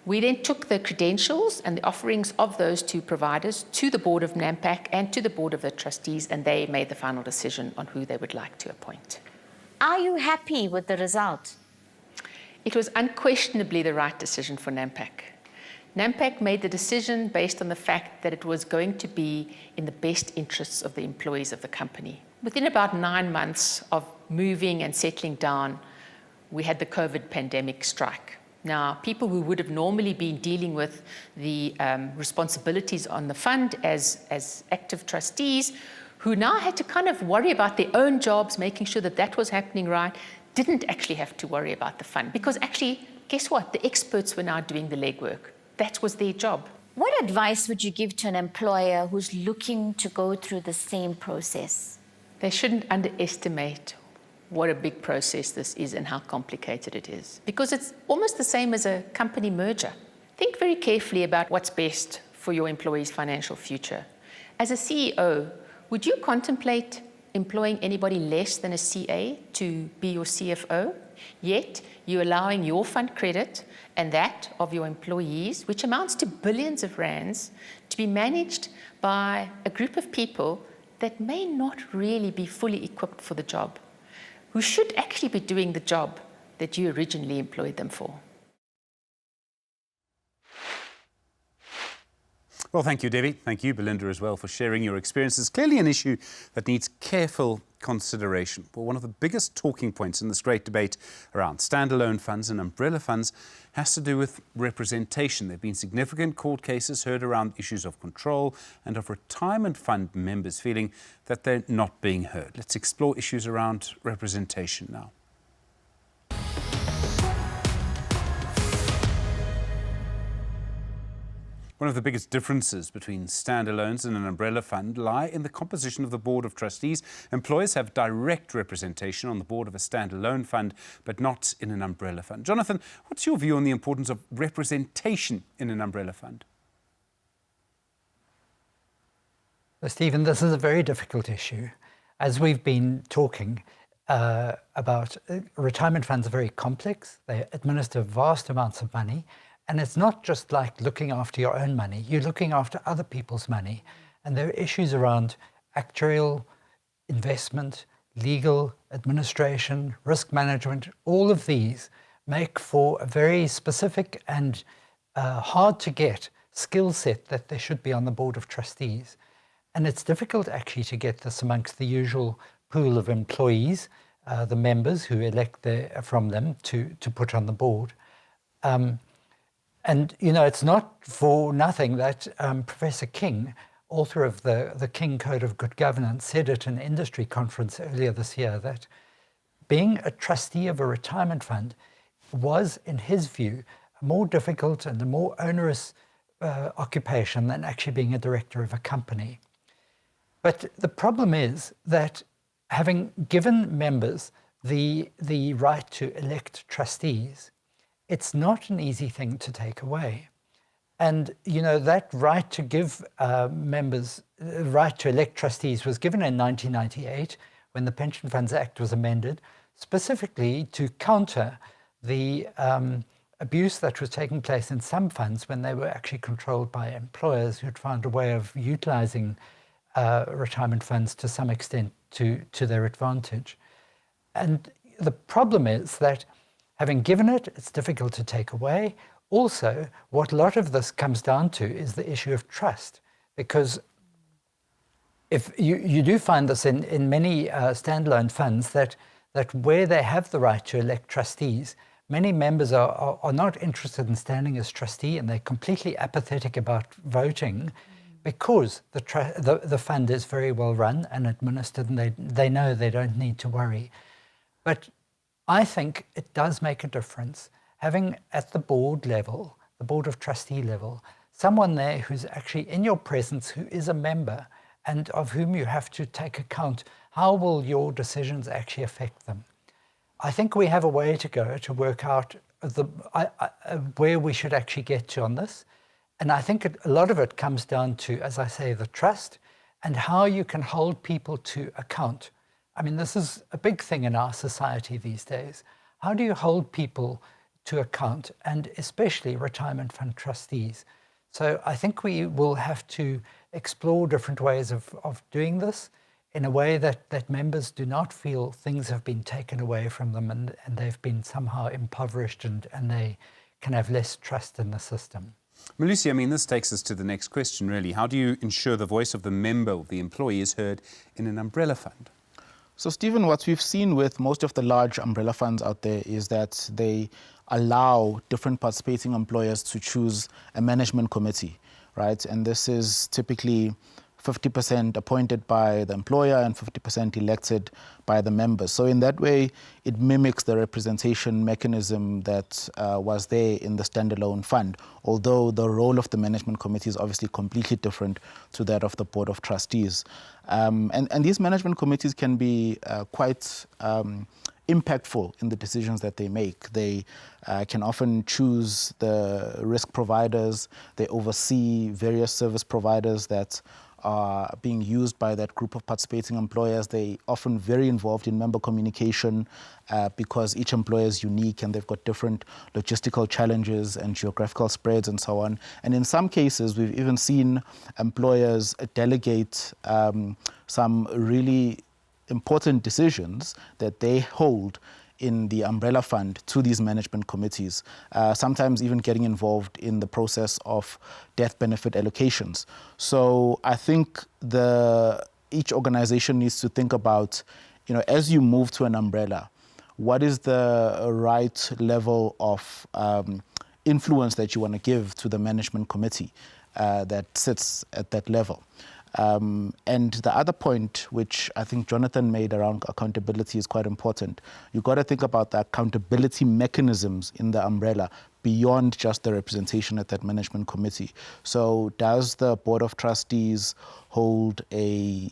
We then took the credentials and the offerings of those 2 providers to the board of NAMPAC and to the board of the trustees, and they made the final decision on who they would like to appoint. Are you happy with the result? It was unquestionably the right decision for NAMPAC. NAMPAC made the decision based on the fact that it was going to be in the best interests of the employees of the company. Within about 9 months of moving and settling down, we had the COVID pandemic strike. Now, people who would have normally been dealing with the responsibilities on the fund as active trustees, who now had to kind of worry about their own jobs, making sure that that was happening right, didn't actually have to worry about the fund. Because actually, guess what? The experts were now doing the legwork. That was their job. What advice would you give to an employer who's looking to go through the same process? They shouldn't underestimate what a big process this is and how complicated it is. Because it's almost the same as a company merger. Think very carefully about what's best for your employees' financial future. As a CEO, would you contemplate employing anybody less than a CA to be your CFO? Yet, you're allowing your fund credit and that of your employees, which amounts to billions of rands, to be managed by a group of people that may not really be fully equipped for the job, who should actually be doing the job that you originally employed them for. Well, thank you, Debbie. Thank you, Belinda, as well, for sharing your experiences. Clearly an issue that needs careful consideration. But one of the biggest talking points in this great debate around standalone funds and umbrella funds has to do with representation. There have been significant court cases heard around issues of control and of retirement fund members feeling that they're not being heard. Let's explore issues around representation now. One of the biggest differences between standalones and an umbrella fund lie in the composition of the board of trustees. Employers have direct representation on the board of a standalone fund, but not in an umbrella fund. Jonathan, what's your view on the importance of representation in an umbrella fund? Stephen, this is a very difficult issue. As we've been talking about, retirement funds are very complex. They administer vast amounts of money. And it's not just like looking after your own money. You're looking after other people's money. And there are issues around actuarial, investment, legal, administration, risk management. All of these make for a very specific and hard to get skill set that there should be on the board of trustees. And it's difficult actually to get this amongst the usual pool of employees, the members who elect from them to put on the board. And, you know, it's not for nothing that Professor King, author of the King Code of Good Governance, said at an industry conference earlier this year that being a trustee of a retirement fund was, in his view, a more difficult and a more onerous occupation than actually being a director of a company. But the problem is that having given members the right to elect trustees, it's not an easy thing to take away. And, you know, that right to give members, the right to elect trustees was given in 1998 when the Pension Funds Act was amended, specifically to counter the abuse that was taking place in some funds when they were actually controlled by employers who'd found a way of utilizing retirement funds to some extent to their advantage. And the problem is that having given it, it's difficult to take away. Also, what a lot of this comes down to is the issue of trust, because if you do find this in many standalone funds that where they have the right to elect trustees, many members are not interested in standing as trustee, and they're completely apathetic about voting because the fund is very well run and administered, and they know they don't need to worry. But I think it does make a difference having at the board level, the board of trustee level, someone there who's actually in your presence, who is a member and of whom you have to take account. How will your decisions actually affect them? I think we have a way to go to work out where we should actually get to on this. And I think a lot of it comes down to, as I say, the trust and how you can hold people to account. I mean, this is a big thing in our society these days. How do you hold people to account, and especially retirement fund trustees? So I think we will have to explore different ways of doing this in a way that members do not feel things have been taken away from them and they've been somehow impoverished and they can have less trust in the system. Malusi, I mean, this takes us to the next question, really. How do you ensure the voice of the member, of the employee, is heard in an umbrella fund? So, Stephen, what we've seen with most of the large umbrella funds out there is that they allow different participating employers to choose a management committee, right? And this is typically 50% appointed by the employer and 50% elected by the members. So in that way, it mimics the representation mechanism that was there in the standalone fund, although the role of the management committee is obviously completely different to that of the board of trustees. And these management committees can be quite impactful in the decisions that they make. They can often choose the risk providers. They oversee various service providers that are being used by that group of participating employers. They often very involved in member communication because each employer is unique and they've got different logistical challenges and geographical spreads and so on. And in some cases, we've even seen employers delegate some really important decisions that they hold in the umbrella fund to these management committees, sometimes even getting involved in the process of death benefit allocations. So I think each organization needs to think about, you know, as you move to an umbrella, what is the right level of influence that you want to give to the management committee that sits at that level. And the other point, which I think Jonathan made around accountability, is quite important. You've got to think about the accountability mechanisms in the umbrella beyond just the representation at that management committee. So does the Board of Trustees hold a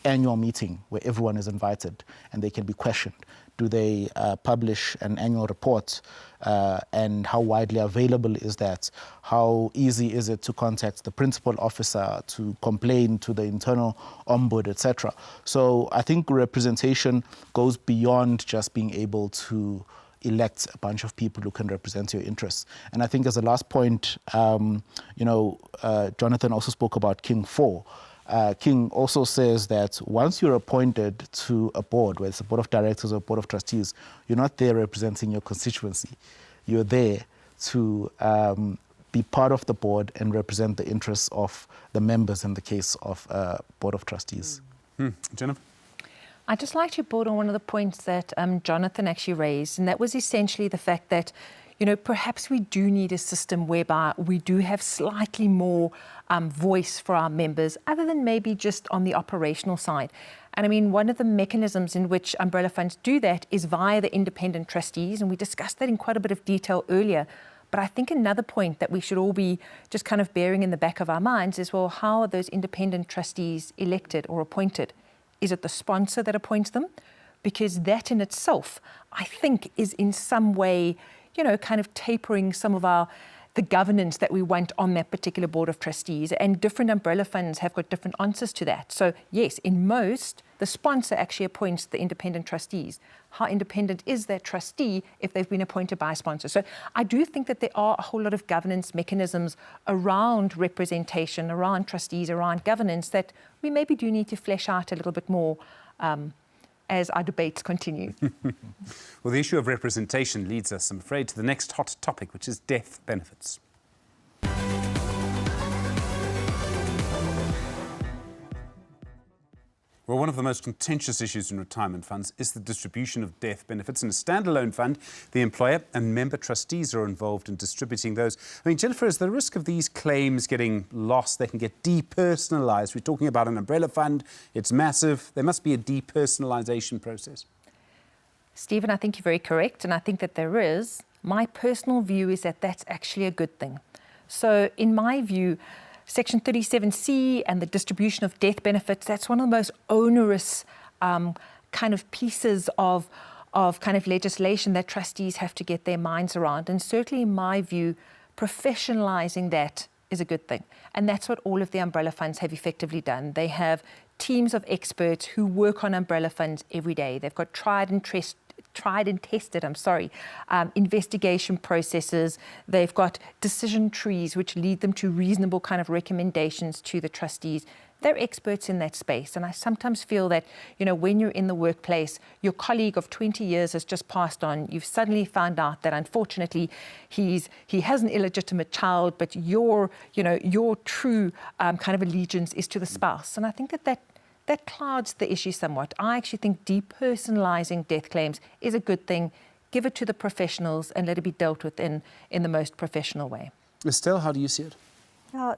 annual meeting where everyone is invited and they can be questioned? Do they publish an annual report? And how widely available is that? How easy is it to contact the principal officer, to complain to the internal ombud, etc.? So I think representation goes beyond just being able to elect a bunch of people who can represent your interests. And I think as a last point, Jonathan also spoke about King 4. King also says that once you're appointed to a board, whether it's a board of directors or a board of trustees, you're not there representing your constituency. You're there to be part of the board and represent the interests of the members in the case of a board of trustees. Jennifer? I'd just like to build on one of the points that Jonathan actually raised, and that was essentially the fact that, perhaps we do need a system whereby we do have slightly more voice for our members, other than maybe just on the operational side. And I mean, one of the mechanisms in which umbrella funds do that is via the independent trustees, and we discussed that in quite a bit of detail earlier. But I think another point that we should all be just kind of bearing in the back of our minds is, well, how are those independent trustees elected or appointed? Is it the sponsor that appoints them? Because that in itself, I think, is in some way, kind of tapering some of the governance that we want on that particular board of trustees, and different umbrella funds have got different answers to that. So yes, in most, the sponsor actually appoints the independent trustees. How independent is that trustee if they've been appointed by a sponsor? So I do think that there are a whole lot of governance mechanisms around representation, around trustees, around governance that we maybe do need to flesh out a little bit more as our debates continue. Well, the issue of representation leads us, I'm afraid, to the next hot topic, which is death benefits. Well, one of the most contentious issues in retirement funds is the distribution of death benefits. In a standalone fund, the employer and member trustees are involved in distributing those. I mean, Jennifer, is the risk of these claims getting lost? They can get depersonalised. We're talking about an umbrella fund. It's massive. There must be a depersonalisation process. Stephen, I think you're very correct, and I think that there is. My personal view is that that's actually a good thing. So in my view, Section 37C and the distribution of death benefits, that's one of the most onerous kind of pieces of kind of legislation that trustees have to get their minds around. And certainly in my view, professionalising that is a good thing. And that's what all of the umbrella funds have effectively done. They have teams of experts who work on umbrella funds every day. They've got tried and tested investigation processes. They've got decision trees which lead them to reasonable kind of recommendations to the trustees. They're experts in that space. And I sometimes feel that, when you're in the workplace, your colleague of 20 years has just passed on. You've suddenly found out that unfortunately he has an illegitimate child, but your true kind of allegiance is to the spouse. And I think that clouds the issue somewhat. I actually think depersonalising death claims is a good thing. Give it to the professionals and let it be dealt with in the most professional way. Estelle, how do you see it?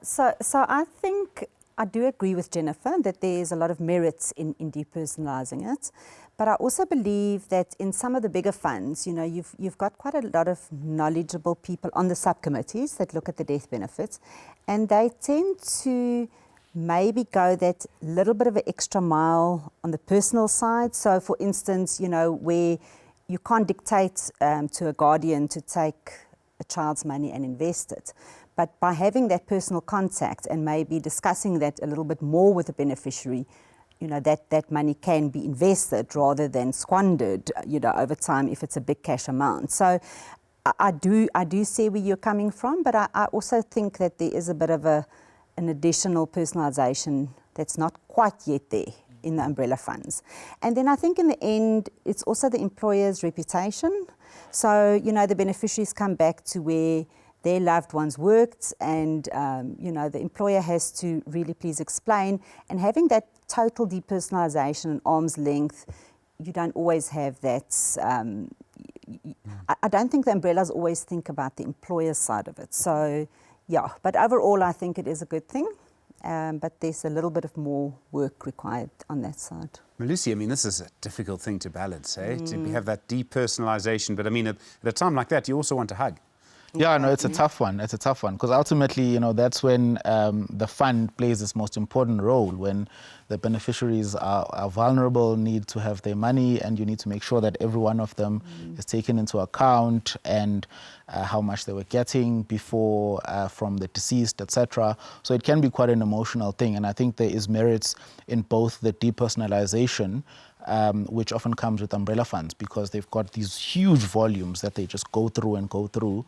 So I think I do agree with Jennifer that there's a lot of merits in depersonalising it. But I also believe that in some of the bigger funds, you've got quite a lot of knowledgeable people on the subcommittees that look at the death benefits, and they tend to maybe go that little bit of an extra mile on the personal side. So for instance, where you can't dictate to a guardian to take a child's money and invest it. But by having that personal contact and maybe discussing that a little bit more with the beneficiary, that money can be invested rather than squandered, over time if it's a big cash amount. So I do see where you're coming from, but I also think that there is a bit of an additional personalisation that's not quite yet there in the umbrella funds. And then I think in the end, it's also the employer's reputation. So, the beneficiaries come back to where their loved ones worked, and, the employer has to really please explain. And having that total depersonalisation and arm's length, you don't always have that. I don't think the umbrellas always think about the employer's side of it. So, yeah, but overall, I think it is a good thing, but there's a little bit of more work required on that side. Malusi, I mean, this is a difficult thing to balance, eh? To have that depersonalisation, but I mean, at a time like that, you also want a hug. Yeah, no, it's a tough one. It's a tough one because ultimately, you know, that's when the fund plays its most important role, when the beneficiaries are vulnerable, need to have their money, and you need to make sure that every one of them is taken into account, and how much they were getting before from the deceased, etc. So it can be quite an emotional thing, and I think there is merits in both the depersonalization, which often comes with umbrella funds because they've got these huge volumes that they just go through,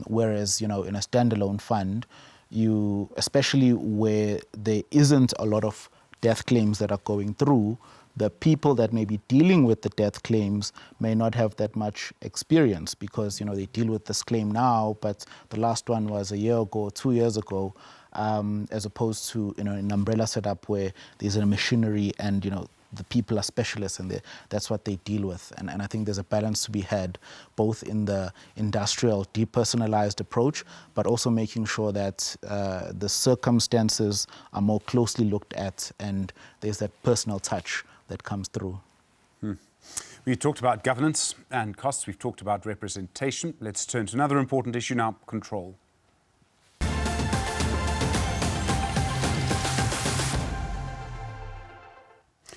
whereas, you know, in a standalone fund, you, especially where there isn't a lot of death claims that are going through, the people that may be dealing with the death claims may not have that much experience because, you know, they deal with this claim now, but the last one was a year ago, 2 years ago, as opposed to, you know, an umbrella setup where there's a machinery and, you know, the people are specialists and that's what they deal with. And I think there's a balance to be had both in the industrial depersonalized approach, but also making sure that the circumstances are more closely looked at and there's that personal touch that comes through. We talked about governance and costs. We've talked about representation. Let's turn to another important issue now, control.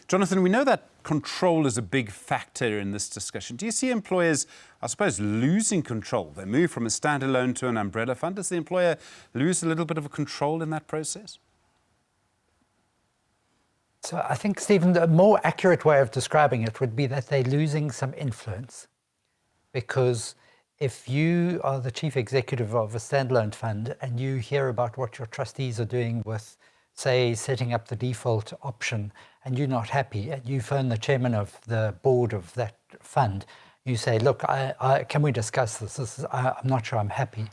Jonathan, we know that control is a big factor in this discussion. Do you see employers, I suppose, losing control? They move from a standalone to an umbrella fund. Does the employer lose a little bit of control in that process? So I think, Stephen, the more accurate way of describing it would be that they're losing some influence. Because if you are the chief executive of a standalone fund and you hear about what your trustees are doing with, say, setting up the default option, and you're not happy, and you phone the chairman of the board of that fund, you say, look, can we discuss this? I'm not sure I'm happy.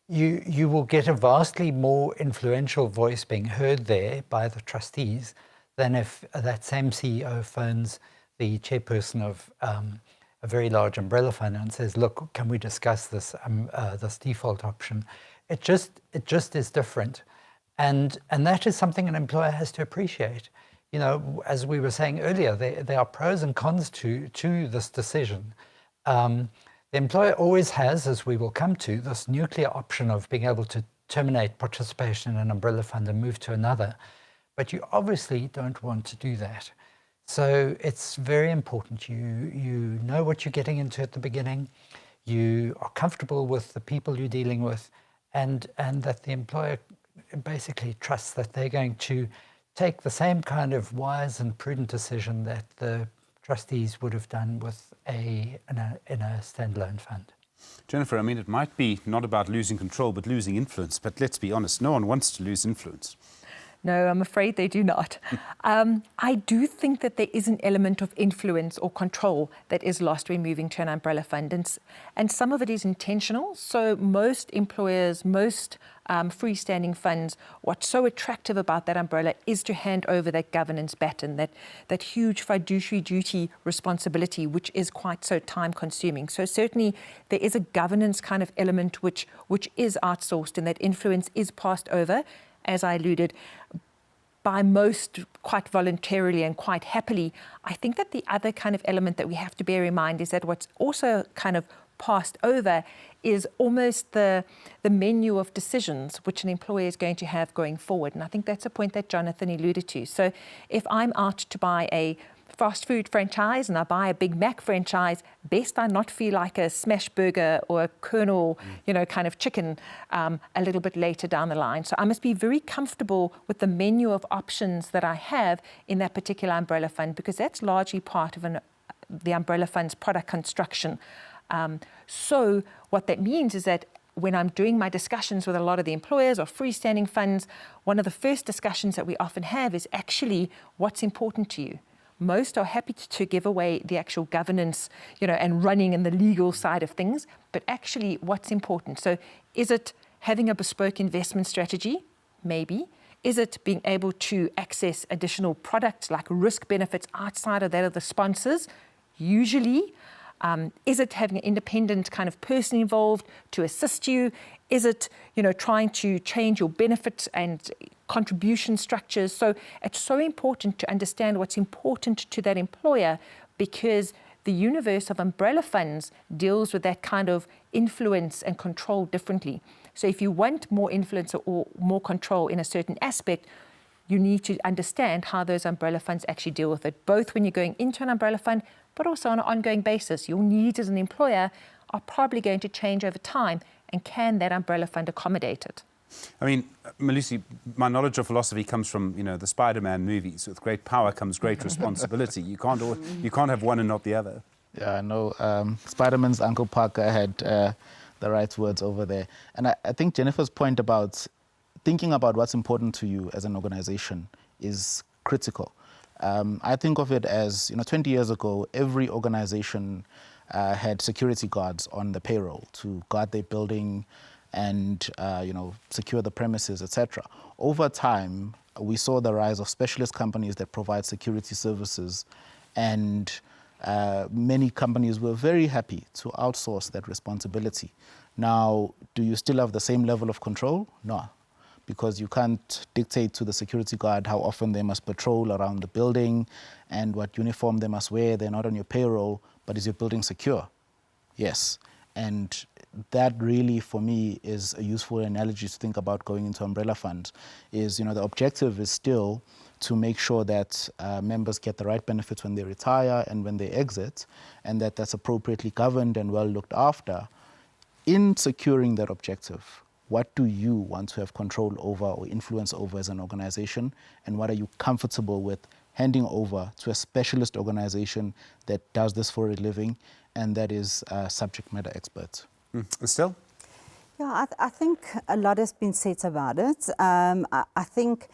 You will get a vastly more influential voice being heard there by the trustees than if that same CEO phones the chairperson of a very large umbrella fund and says, look, can we discuss this default option? It just is different. And that is something an employer has to appreciate. You know, as we were saying earlier, there are pros and cons to this decision. The employer always has, as we will come to, this nuclear option of being able to terminate participation in an umbrella fund and move to another. But you obviously don't want to do that. So it's very important you know what you're getting into at the beginning, you are comfortable with the people you're dealing with, and that the employer basically trusts that they're going to take the same kind of wise and prudent decision that the trustees would have done with in a standalone fund. Jennifer, I mean, it might be not about losing control, but losing influence. But let's be honest, no one wants to lose influence. No, I'm afraid they do not. I do think that there is an element of influence or control that is lost when moving to an umbrella fund, and some of it is intentional. So most employers, most freestanding funds, what's so attractive about that umbrella is to hand over that governance baton, that huge fiduciary duty responsibility, which is quite so time consuming. So certainly there is a governance kind of element which is outsourced, and that influence is passed over, as I alluded, by most quite voluntarily and quite happily. I think that the other kind of element that we have to bear in mind is that what's also kind of passed over is almost the menu of decisions which an employer is going to have going forward. And I think that's a point that Jonathan alluded to. So if I'm out to buy a fast food franchise and I buy a Big Mac franchise, best I not feel like a smash burger or a Colonel, kind of chicken a little bit later down the line. So I must be very comfortable with the menu of options that I have in that particular umbrella fund, because that's largely part of the umbrella fund's product construction. So what that means is that when I'm doing my discussions with a lot of the employers or freestanding funds, one of the first discussions that we often have is actually what's important to you. Most are happy to give away the actual governance, and running and the legal side of things, but actually what's important. So is it having a bespoke investment strategy? Maybe. Is it being able to access additional products like risk benefits outside of that of the sponsors? Usually. Is it having an independent kind of person involved to assist you? Is it, trying to change your benefits and contribution structures? So it's so important to understand what's important to that employer, because the universe of umbrella funds deals with that kind of influence and control differently. So if you want more influence or more control in a certain aspect, you need to understand how those umbrella funds actually deal with it, both when you're going into an umbrella fund, but also on an ongoing basis. Your needs as an employer are probably going to change over time, and can that umbrella fund accommodate it? I mean, Malusi, my knowledge of philosophy comes from, the Spider-Man movies. With great power comes great responsibility. You can't have one and not the other. Yeah, no, Spider-Man's Uncle Parker had the right words over there. And I think Jennifer's point about thinking about what's important to you as an organization is critical. I think of it as, 20 years ago, every organization had security guards on the payroll to guard their building and, secure the premises, etc. Over time, we saw the rise of specialist companies that provide security services, and many companies were very happy to outsource that responsibility. Now, do you still have the same level of control? No, because you can't dictate to the security guard how often they must patrol around the building and what uniform they must wear. They're not on your payroll, but is your building secure? Yes. And that really, for me, is a useful analogy to think about going into umbrella funds. Is, the objective is still to make sure that members get the right benefits when they retire and when they exit, and that that's appropriately governed and well looked after. In securing that objective, what do you want to have control over or influence over as an organization, and what are you comfortable with handing over to a specialist organization that does this for a living and that is subject matter experts? Estelle? Yeah, I think a lot has been said about it. I think,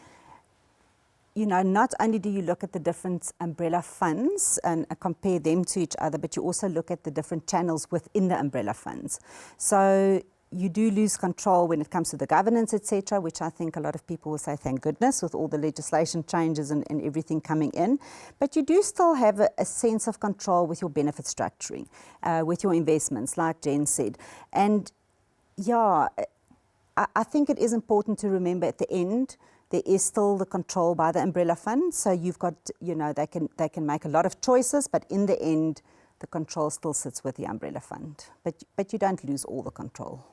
not only do you look at the different umbrella funds and compare them to each other, but you also look at the different channels within the umbrella funds. So you do lose control when it comes to the governance, etc., which I think a lot of people will say, thank goodness, with all the legislation changes and everything coming in. But you do still have a sense of control with your benefit structuring, with your investments, like Jen said. And yeah, I think it is important to remember at the end, there is still the control by the umbrella fund. So you've got, they can make a lot of choices, but in the end, the control still sits with the umbrella fund. But you don't lose all the control.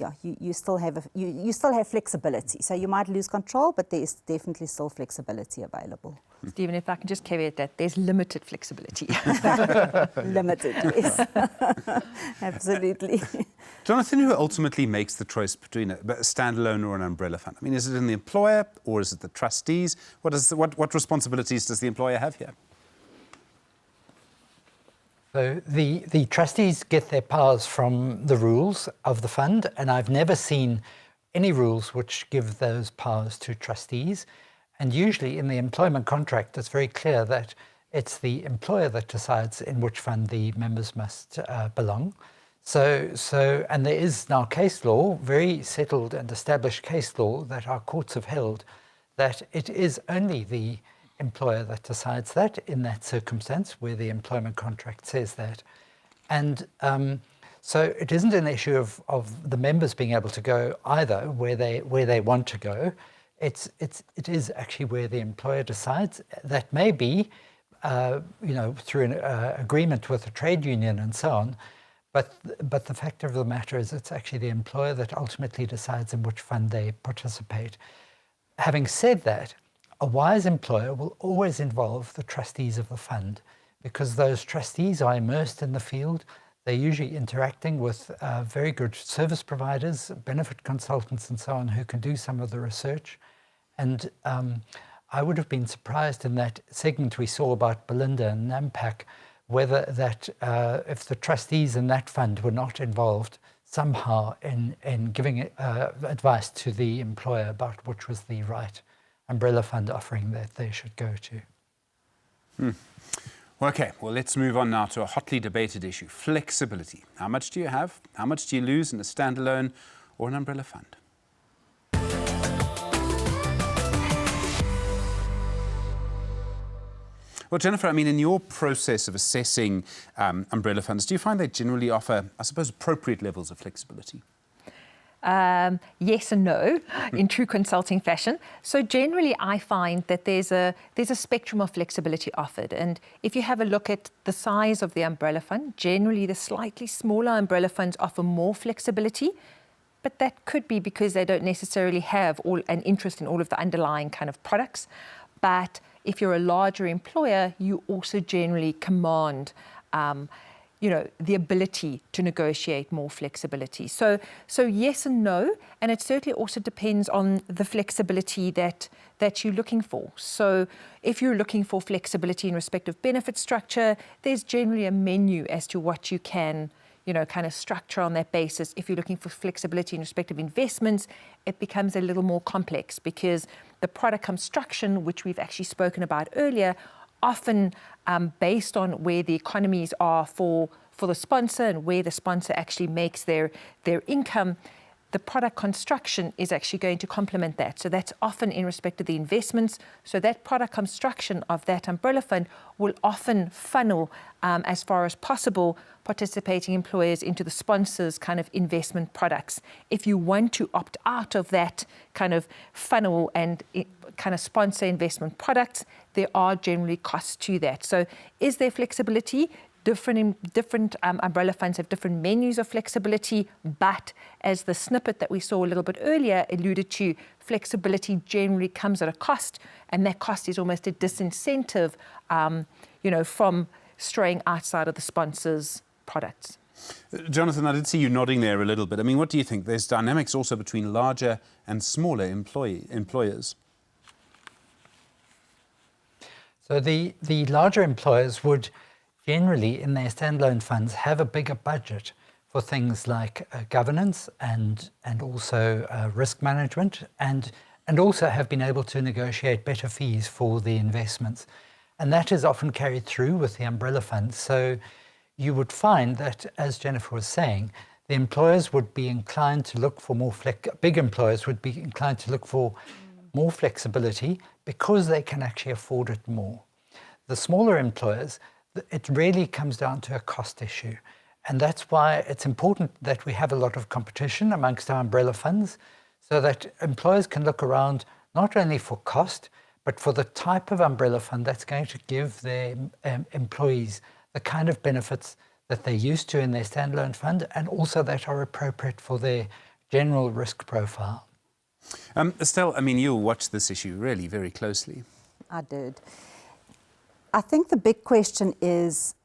Yeah, you still have you still have flexibility. So you might lose control, but there is definitely still flexibility available. Stephen, if I can just caveat that, there's limited flexibility. Limited, yes. Absolutely. Jonathan, who ultimately makes the choice between a standalone or an umbrella fund? I mean, is it in the employer or is it the trustees? What responsibilities does the employer have here? So the trustees get their powers from the rules of the fund, and I've never seen any rules which give those powers to trustees. And usually in the employment contract, it's very clear that it's the employer that decides in which fund the members must belong. So, and there is now case law, very settled and established case law, that our courts have held that it is only the employer that decides that in that circumstance where the employment contract says that. And so it isn't an issue of the members being able to go either where they want to go. It is actually where the employer decides. That may be through an agreement with a trade union and so on, but the fact of the matter is it's actually the employer that ultimately decides in which fund they participate. Having said that, a wise employer will always involve the trustees of the fund, because those trustees are immersed in the field. They're usually interacting with very good service providers, benefit consultants and so on, who can do some of the research. And I would have been surprised in that segment we saw about Belinda and unpack, whether that if the trustees in that fund were not involved somehow in giving advice to the employer about which was the right umbrella fund offering that they should go to. Okay, well, let's move on now to a hotly debated issue, flexibility. How much do you have? How much do you lose in a standalone or an umbrella fund? Well, Jennifer, I mean, in your process of assessing umbrella funds, do you find they generally offer, I suppose, appropriate levels of flexibility? Yes and no, in true consulting fashion. So generally, I find that there's a spectrum of flexibility offered. And if you have a look at the size of the umbrella fund, generally the slightly smaller umbrella funds offer more flexibility. But that could be because they don't necessarily have an interest in all of the underlying kind of products. But if you're a larger employer, you also generally command the ability to negotiate more flexibility. So yes and no, and it certainly also depends on the flexibility that you're looking for. So if you're looking for flexibility in respect of benefit structure, there's generally a menu as to what you can kind of structure on that basis. If you're looking for flexibility in respect of investments, it becomes a little more complex because the product construction, which we've actually spoken about earlier, often based on where the economies are for the sponsor and where the sponsor actually makes their income, the product construction is actually going to complement that. So that's often in respect of the investments. So that product construction of that umbrella fund will often funnel, as far as possible, participating employers into the sponsor's kind of investment products. If you want to opt out of that kind of funnel and kind of sponsor investment products, there are generally costs to that. So is there flexibility? Different umbrella funds have different menus of flexibility, but as the snippet that we saw a little bit earlier alluded to, flexibility generally comes at a cost, and that cost is almost a disincentive, from straying outside of the sponsor's products. Jonathan, I did see you nodding there a little bit. I mean, what do you think? There's dynamics also between larger and smaller employers. So the larger employers would generally, in their standalone funds, have a bigger budget for things like governance and also risk management, and also have been able to negotiate better fees for the investments. And that is often carried through with the umbrella funds. So you would find that, as Jennifer was saying, the employers would be inclined to look for big employers would be inclined to look for more flexibility because they can actually afford it more. The smaller employers, it really comes down to a cost issue. And that's why it's important that we have a lot of competition amongst our umbrella funds so that employers can look around not only for cost, but for the type of umbrella fund that's going to give their employees the kind of benefits that they're used to in their standalone fund and also that are appropriate for their general risk profile. Estelle, I mean, you'll watch this issue really very closely. I did. I think the big question is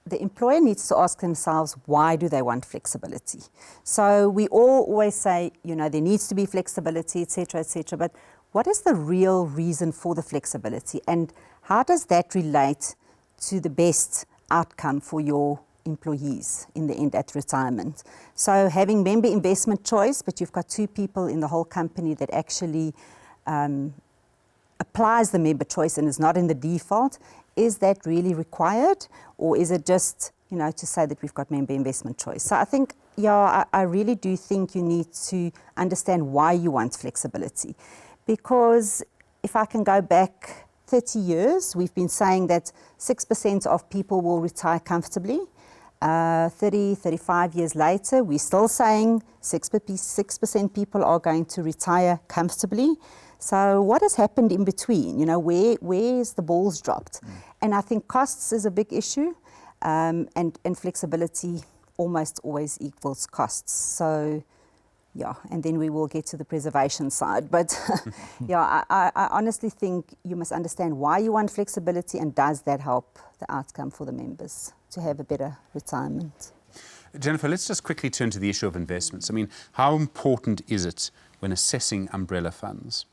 the employer needs to ask themselves, why do they want flexibility? So we always say, there needs to be flexibility, et cetera, but what is the real reason for the flexibility? And how does that relate to the best outcome for your employees in the end at retirement? So having member investment choice, but you've got two people in the whole company that actually applies the member choice and is not in the default, is that really required? Or is it just, to say that we've got member investment choice? So I think, I really do think you need to understand why you want flexibility. Because if I can go back 30 years, we've been saying that 6% of people will retire comfortably. 35 years later, we're still saying 6% people are going to retire comfortably. So what has happened in between? Where's the balls dropped? And I think costs is a big issue, and flexibility almost always equals costs. So, and then we will get to the preservation side. But I honestly think you must understand why you want flexibility and does that help the outcome for the members to have a better retirement. Jennifer, let's just quickly turn to the issue of investments. I mean, how important is it when assessing umbrella funds?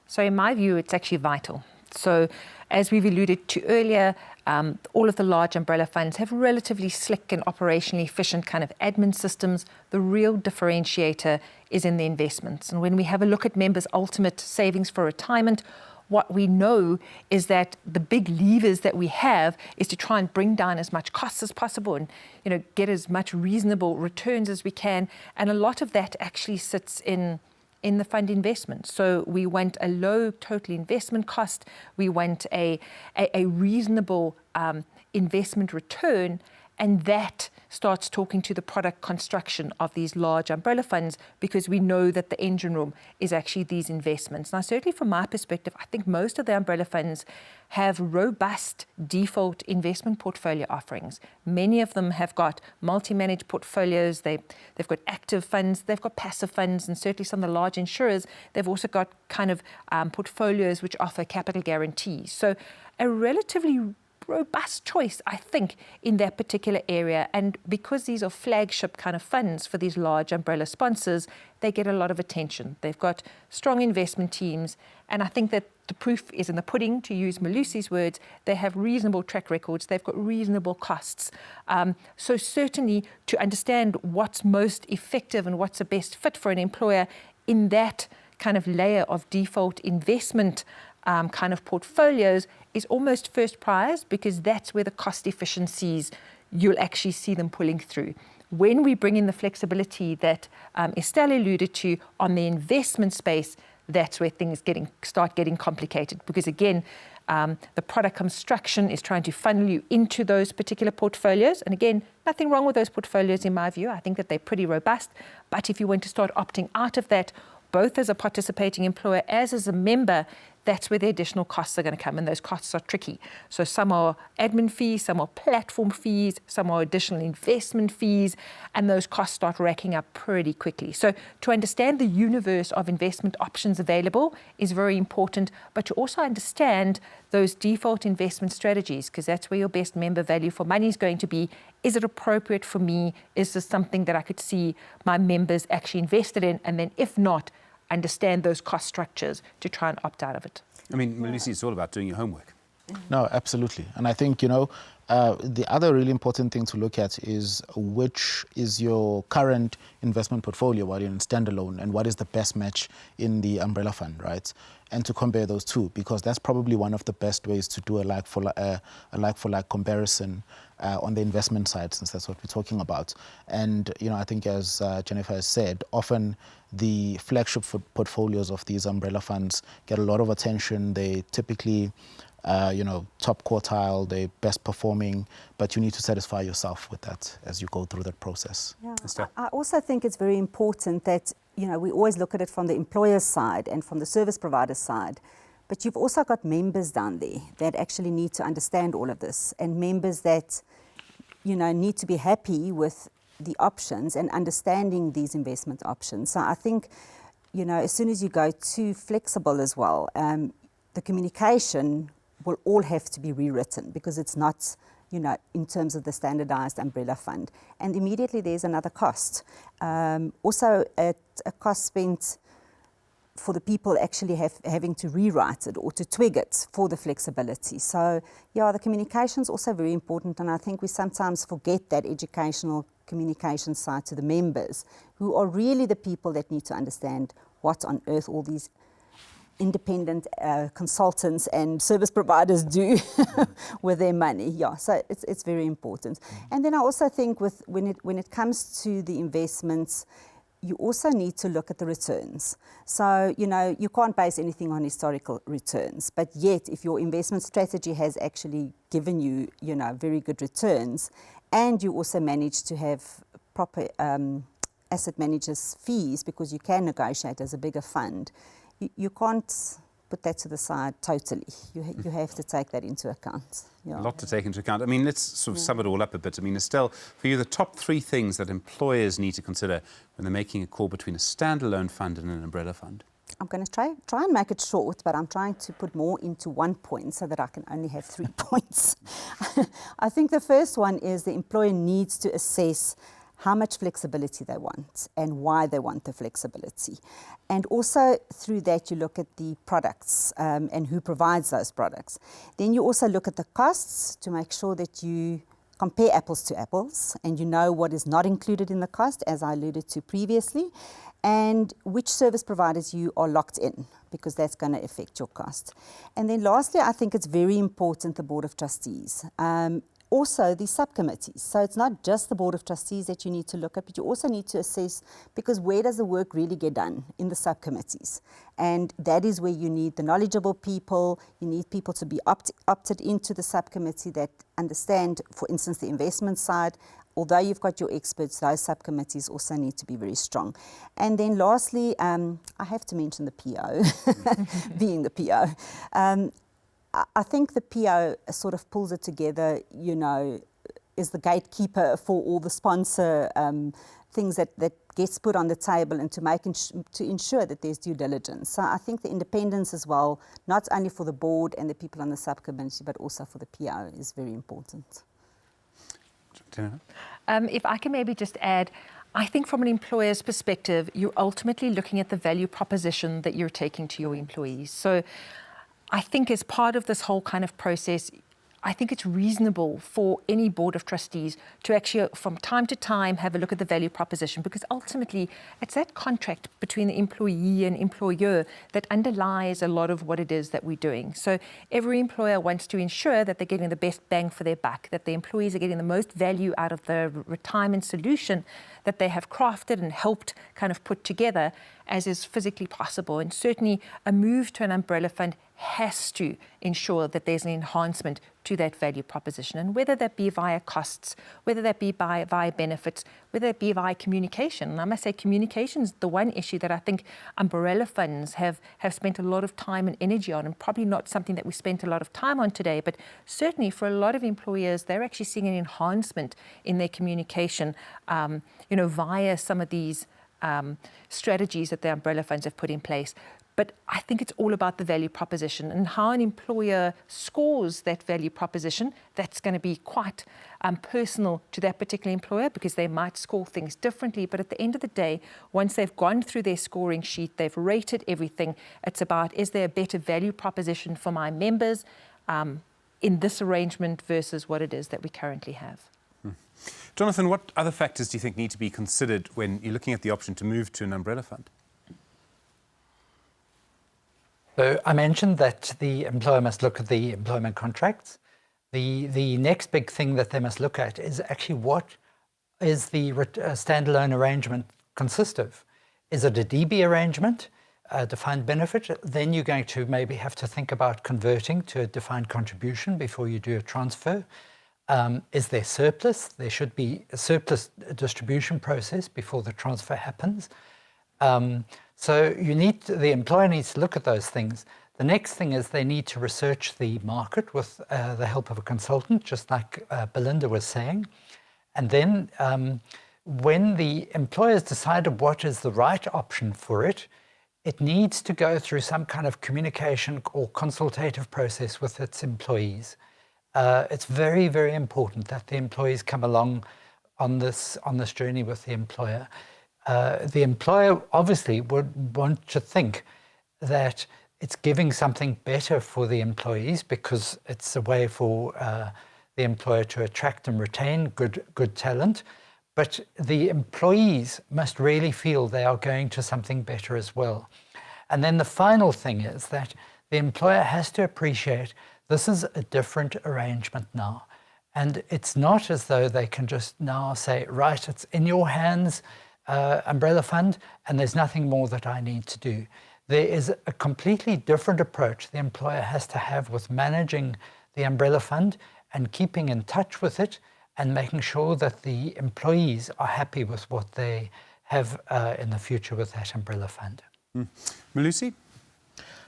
So in my view, it's actually vital. So as we've alluded to earlier, all of the large umbrella funds have relatively slick and operationally efficient kind of admin systems. The real differentiator is in the investments. And when we have a look at members' ultimate savings for retirement, what we know is that the big levers that we have is to try and bring down as much costs as possible and get as much reasonable returns as we can. And a lot of that actually sits in the fund investment. So we want a low total investment cost, we want a reasonable investment return, And that starts talking to the product construction of these large umbrella funds, because we know that the engine room is actually these investments. Now, certainly from my perspective, I think most of the umbrella funds have robust default investment portfolio offerings. Many of them have got multi-managed portfolios, they've got active funds, they've got passive funds, and certainly some of the large insurers, they've also got kind of portfolios which offer capital guarantees. So a relatively robust choice, I think, in that particular area. And because these are flagship kind of funds for these large umbrella sponsors, they get a lot of attention. They've got strong investment teams. And I think that the proof is in the pudding, to use Malusi's words. They have reasonable track records. They've got reasonable costs. So certainly to understand what's most effective and what's the best fit for an employer in that kind of layer of default investment kind of portfolios is almost first prize, because that's where the cost efficiencies, you'll actually see them pulling through. When we bring in the flexibility that Estelle alluded to on the investment space, that's where things start getting complicated, because again, the product construction is trying to funnel you into those particular portfolios. And again, nothing wrong with those portfolios in my view. I think that they're pretty robust. But if you want to start opting out of that, both as a participating employer as a member, that's where the additional costs are going to come, and those costs are tricky. So some are admin fees, some are platform fees, some are additional investment fees, and those costs start racking up pretty quickly. So to understand the universe of investment options available is very important, but to also understand those default investment strategies, because that's where your best member value for money is going to be. Is it appropriate for me? Is this something that I could see my members actually invested in? And then if not, understand those cost structures to try and opt out of it. I mean, Malusi, it's all about doing your homework. No, absolutely. And I think, the other really important thing to look at is which is your current investment portfolio while you're in standalone, and what is the best match in the umbrella fund, right? And to compare those two, because that's probably one of the best ways to do a like-for-like comparison on the investment side, since that's what we're talking about. And, I think as Jennifer has said, often the flagship portfolios of these umbrella funds get a lot of attention. They typically top quartile, they're best performing, but you need to satisfy yourself with that as you go through that process. Yeah. I also think it's very important that, we always look at it from the employer's side and from the service provider's side, but you've also got members down there that actually need to understand all of this, and members that, need to be happy with the options and understanding these investment options. So I think, as soon as you go too flexible as well, the communication will all have to be rewritten, because it's not, in terms of the standardized umbrella fund. And immediately there's another cost. Also, a cost spent for the people actually having to rewrite it or to twig it for the flexibility. So, yeah, the communication is also very important, and I think we sometimes forget that educational communication side to the members, who are really the people that need to understand what on earth all these independent consultants and service providers do with their money. Yeah, so it's very important. And then I also think when it comes to the investments, you also need to look at the returns. So, you can't base anything on historical returns, but yet if your investment strategy has actually given you, very good returns, and you also manage to have proper asset managers' fees, because you can negotiate as a bigger fund, you can't put that to the side totally. You have to take that into account. Yeah. A lot to take into account. I mean, let's sort of sum it all up a bit. I mean, Estelle, for you, the top 3 things that employers need to consider when they're making a call between a standalone fund and an umbrella fund. I'm going to try and make it short, but I'm trying to put more into one point so that I can only have 3 points. I think the first one is the employer needs to assess how much flexibility they want and why they want the flexibility. And also through that, you look at the products and who provides those products. Then you also look at the costs to make sure that you compare apples to apples and you know what is not included in the cost, as I alluded to previously, and which service providers you are locked in, because that's going to affect your cost. And then lastly, I think it's very important, the Board of Trustees. also the subcommittees. So it's not just the Board of Trustees that you need to look at, but you also need to assess, because where does the work really get done? In the subcommittees. And that is where you need the knowledgeable people, you need people to be opted into the subcommittee that understand, for instance, the investment side. Although you've got your experts, those subcommittees also need to be very strong. And then lastly, I have to mention the PO, being the PO. I think the PO sort of pulls it together, you know, is the gatekeeper for all the sponsor things that gets put on the table, and to ensure that there's due diligence. So I think the independence as well, not only for the board and the people on the subcommittee, but also for the PO is very important. If I can maybe just add, I think from an employer's perspective, you're ultimately looking at the value proposition that you're taking to your employees. So I think as part of this whole kind of process, I think it's reasonable for any board of trustees to actually, from time to time, have a look at the value proposition, because ultimately it's that contract between the employee and employer that underlies a lot of what it is that we're doing. So every employer wants to ensure that they're getting the best bang for their buck, that the employees are getting the most value out of the retirement solution that they have crafted and helped kind of put together as is physically possible. And certainly a move to an umbrella fund has to ensure that there's an enhancement to that value proposition, and whether that be via costs, whether that be via benefits, whether it be via communication. And I must say communication is the one issue that I think umbrella funds have spent a lot of time and energy on, and probably not something that we spent a lot of time on today, but certainly for a lot of employers, they're actually seeing an enhancement in their communication, via some of these strategies that the umbrella funds have put in place. But I think it's all about the value proposition and how an employer scores that value proposition. That's going to be quite personal to that particular employer, because they might score things differently. But at the end of the day, once they've gone through their scoring sheet, they've rated everything, it's about, is there a better value proposition for my members in this arrangement versus what it is that we currently have? Jonathan, what other factors do you think need to be considered when you're looking at the option to move to an umbrella fund? So I mentioned that the employer must look at the employment contracts. The next big thing that they must look at is actually what is the standalone arrangement consist of. Is it a DB arrangement, a defined benefit? Then you're going to maybe have to think about converting to a defined contribution before you do a transfer. Is there surplus? There should be a surplus distribution process before the transfer happens. So the employer needs to look at those things. The next thing is they need to research the market with the help of a consultant, just like Belinda was saying. And then when the employer has decided what is the right option for it, it needs to go through some kind of communication or consultative process with its employees. It's very, very important that the employees come along on this journey with the employer. The employer obviously would want to think that it's giving something better for the employees, because it's a way for the employer to attract and retain good talent. But the employees must really feel they are going to something better as well. And then the final thing is that the employer has to appreciate this is a different arrangement now. And it's not as though they can just now say, right, it's in your hands, umbrella fund, and there's nothing more that I need to do. There is a completely different approach the employer has to have with managing the umbrella fund and keeping in touch with it and making sure that the employees are happy with what they have in the future with that umbrella fund. Malusi?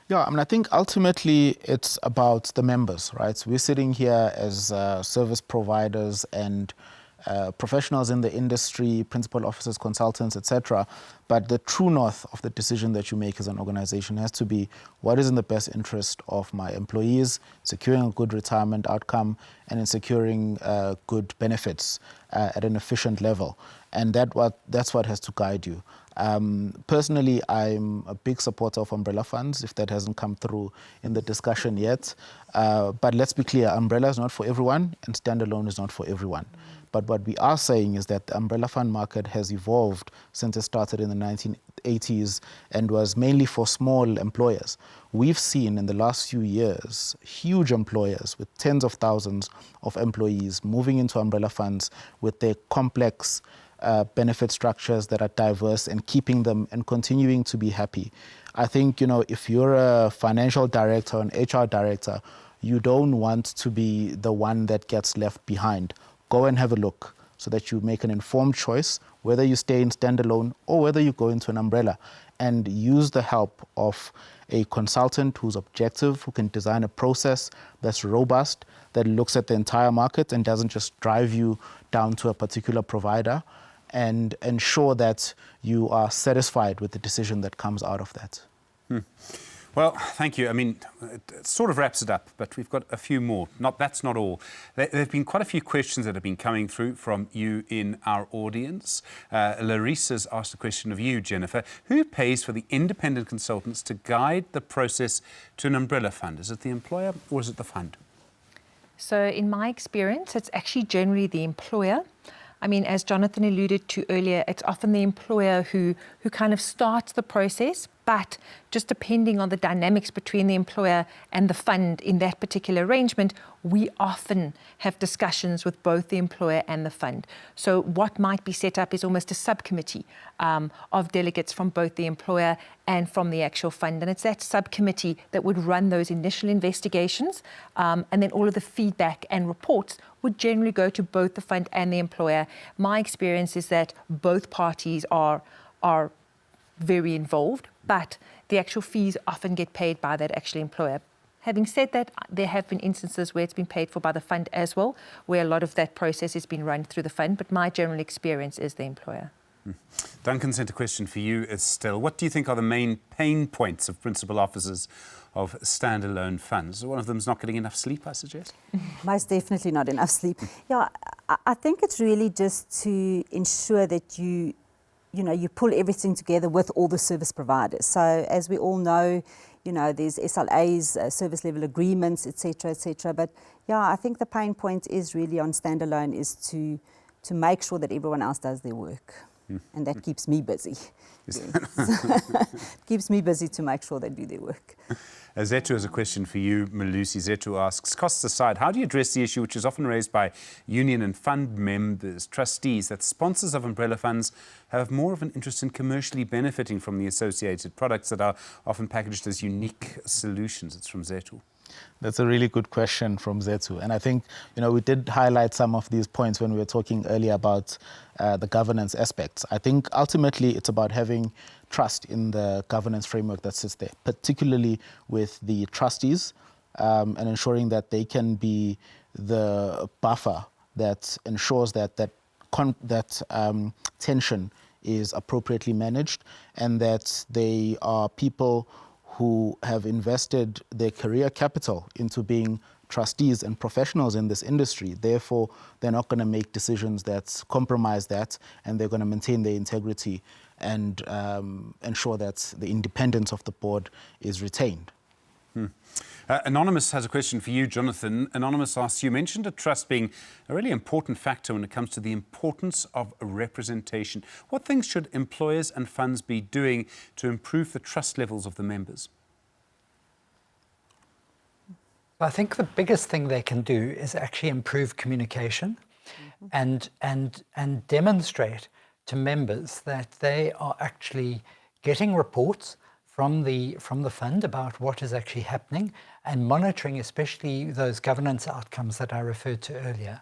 Yeah, I think ultimately it's about the members, right? So we're sitting here as service providers and professionals in the industry, principal officers, consultants, etc. But the true north of the decision that you make as an organization has to be what is in the best interest of my employees, securing a good retirement outcome, and in securing good benefits at an efficient level. And that's what has to guide you. Personally, I'm a big supporter of umbrella funds, if that hasn't come through in the discussion yet. But let's be clear, umbrella is not for everyone and standalone is not for everyone. But what we are saying is that the umbrella fund market has evolved since it started in the 1980s and was mainly for small employers. We've seen in the last few years huge employers with tens of thousands of employees moving into umbrella funds with their complex benefit structures that are diverse and keeping them and continuing to be happy. I think, if you're a financial director or an HR director, you don't want to be the one that gets left behind. Go and have a look so that you make an informed choice, whether you stay in standalone or whether you go into an umbrella, and use the help of a consultant who's objective, who can design a process that's robust, that looks at the entire market and doesn't just drive you down to a particular provider, and ensure that you are satisfied with the decision that comes out of that. Well, thank you. I mean, it sort of wraps it up, but we've got a few more. That's not all. There have been quite a few questions that have been coming through from you in our audience. Larissa has asked a question of you, Jennifer. Who pays for the independent consultants to guide the process to an umbrella fund? Is it the employer or is it the fund? So in my experience, it's actually generally the employer. I mean, as Jonathan alluded to earlier, it's often the employer who kind of starts the process, but just depending on the dynamics between the employer and the fund in that particular arrangement, we often have discussions with both the employer and the fund. So what might be set up is almost a subcommittee of delegates from both the employer and from the actual fund. And it's that subcommittee that would run those initial investigations, and then all of the feedback and reports would generally go to both the fund and the employer. My experience is that both parties are very involved, but the actual fees often get paid by that actual employer. Having said that, there have been instances where it's been paid for by the fund as well, where a lot of that process has been run through the fund, but my general experience is the employer. Duncan sent a question for you, Estelle. What do you think are the main pain points of principal officers of standalone funds? One of them is not getting enough sleep, I suggest? Most definitely not enough sleep. Yeah, I think it's really just to ensure that you pull everything together with all the service providers. So as we all know, there's SLAs, service level agreements, etc. But yeah, I think the pain point is really on standalone is to make sure that everyone else does their work. And that keeps me busy. Yes. Keeps me busy to make sure they do their work. Zetu has a question for you, Malusi. Zetu asks, costs aside, how do you address the issue which is often raised by union and fund members, trustees, that sponsors of umbrella funds have more of an interest in commercially benefiting from the associated products that are often packaged as unique solutions? It's from Zetu. That's a really good question from Zetu. And I think, we did highlight some of these points when we were talking earlier about the governance aspects. I think ultimately it's about having trust in the governance framework that sits there, particularly with the trustees, and ensuring that they can be the buffer that ensures that tension is appropriately managed, and that they are people who have invested their career capital into being trustees and professionals in this industry. Therefore, they're not going to make decisions that compromise that, and they're going to maintain their integrity and ensure that the independence of the board is retained. Anonymous has a question for you, Jonathan. Anonymous asks, you mentioned a trust being a really important factor when it comes to the importance of representation. What things should employers and funds be doing to improve the trust levels of the members? I think the biggest thing they can do is actually improve communication and demonstrate to members that they are actually getting reports from the fund about what is actually happening and monitoring, especially those governance outcomes that I referred to earlier.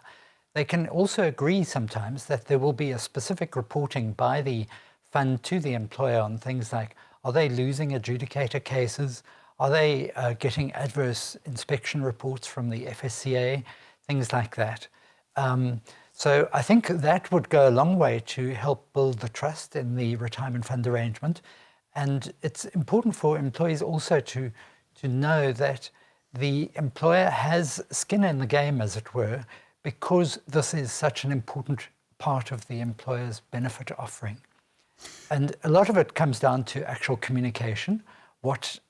They can also agree sometimes that there will be a specific reporting by the fund to the employer on things like, are they losing adjudicator cases? Are they getting adverse inspection reports from the FSCA? Things like that. So I think that would go a long way to help build the trust in the retirement fund arrangement. And it's important for employees also to know that the employer has skin in the game, as it were, because this is such an important part of the employer's benefit offering. And a lot of it comes down to actual communication,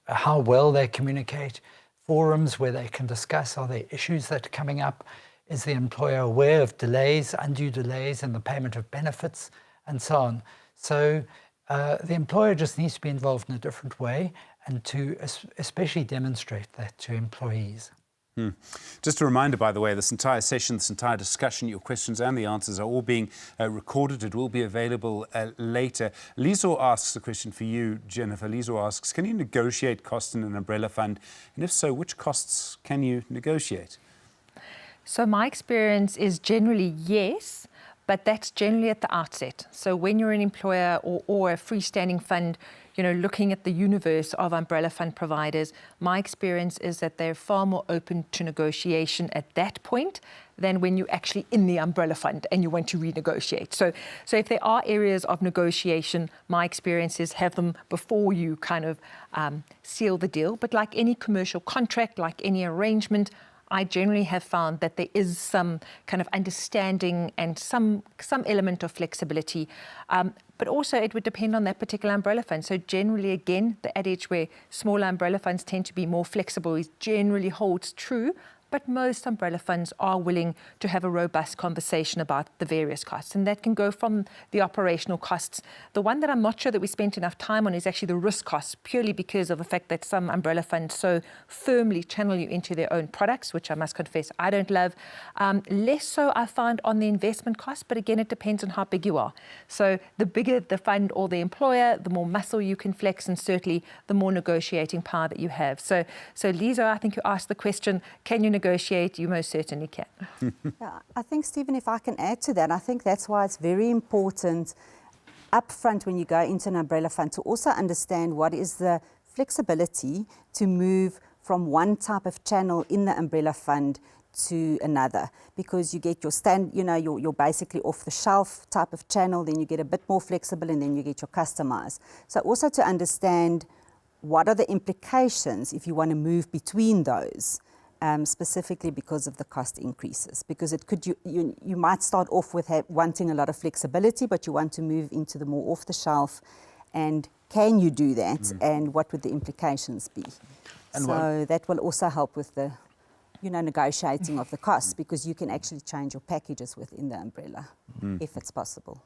how well they communicate, forums where they can discuss, are there issues that are coming up, is the employer aware of delays, undue delays in the payment of benefits, and so on. So the employer just needs to be involved in a different way and to especially demonstrate that to employees. Just a reminder, by the way, this entire session, this entire discussion, your questions and the answers are all being recorded. It will be available later. Lizo asks a question for you, Jennifer. Lizo asks, can you negotiate costs in an umbrella fund? And if so, which costs can you negotiate? So my experience is generally yes, but that's generally at the outset. So when you're an employer or a freestanding fund, looking at the universe of umbrella fund providers, my experience is that they're far more open to negotiation at that point than when you're actually in the umbrella fund and you want to renegotiate. So if there are areas of negotiation, my experience is have them before you kind of seal the deal. But like any commercial contract, like any arrangement, I generally have found that there is some kind of understanding and some element of flexibility. But also it would depend on that particular umbrella fund. So generally, again, the adage where smaller umbrella funds tend to be more flexible generally holds true. But most umbrella funds are willing to have a robust conversation about the various costs. And that can go from the operational costs. The one that I'm not sure that we spent enough time on is actually the risk costs, purely because of the fact that some umbrella funds so firmly channel you into their own products, which I must confess I don't love. Less so, I find, on the investment costs. But again, it depends on how big you are. So the bigger the fund or the employer, the more muscle you can flex, and certainly the more negotiating power that you have. So Lizo, I think you asked the question, can you negotiate? You most certainly can. Yeah, I think, Stephen, if I can add to that, I think that's why it's very important upfront when you go into an umbrella fund to also understand what is the flexibility to move from one type of channel in the umbrella fund to another, because you get your basically off the shelf type of channel, then you get a bit more flexible, and then you get your customized. So also to understand what are the implications if you want to move between those. Specifically because of the cost increases, because it could you might start off with wanting a lot of flexibility, but you want to move into the more off the shelf, and can you do that, and what would the implications be? And so that will also help with the negotiating of the costs, because you can actually change your packages within the umbrella if it's possible.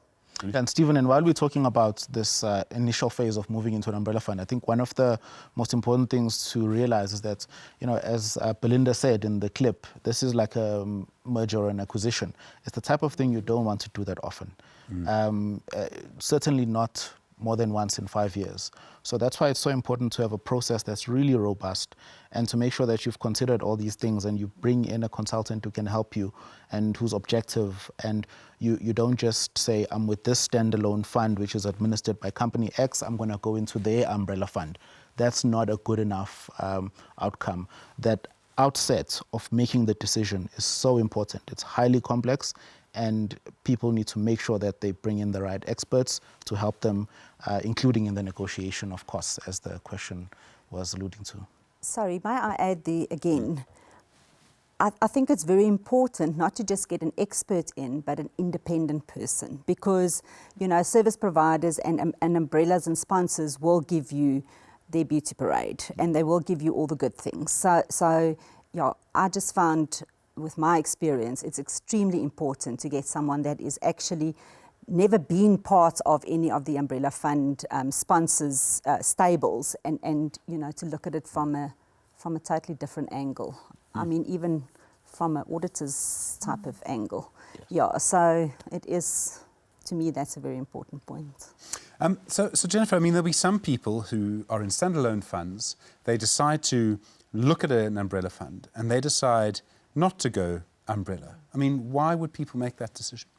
And Stephen, and while we're talking about this initial phase of moving into an umbrella fund, I think one of the most important things to realize is that, as Belinda said in the clip, this is like a merger or an acquisition. It's the type of thing you don't want to do that often. Certainly not more than once in 5 years. So that's why it's so important to have a process that's really robust, and to make sure that you've considered all these things and you bring in a consultant who can help you and who's objective, and you don't just say, I'm with this standalone fund which is administered by company X, I'm going to go into their umbrella fund. That's not a good enough outcome. That outset of making the decision is so important. It's highly complex, and people need to make sure that they bring in the right experts to help them, including in the negotiation of costs, as the question was alluding to. Sorry, may I add there again? I think it's very important not to just get an expert in, but an independent person, because, service providers and umbrellas and sponsors will give you their beauty parade, and they will give you all the good things. So I just found, with my experience, it's extremely important to get someone that is actually never been part of any of the umbrella fund sponsors' stables, and to look at it from a totally different angle. I mean, even from an auditor's type of angle. Yeah, so it is, to me, that's a very important point. So Jennifer, I mean, there'll be some people who are in standalone funds, they decide to look at an umbrella fund, and they decide not to go umbrella. I mean, why would people make that decision?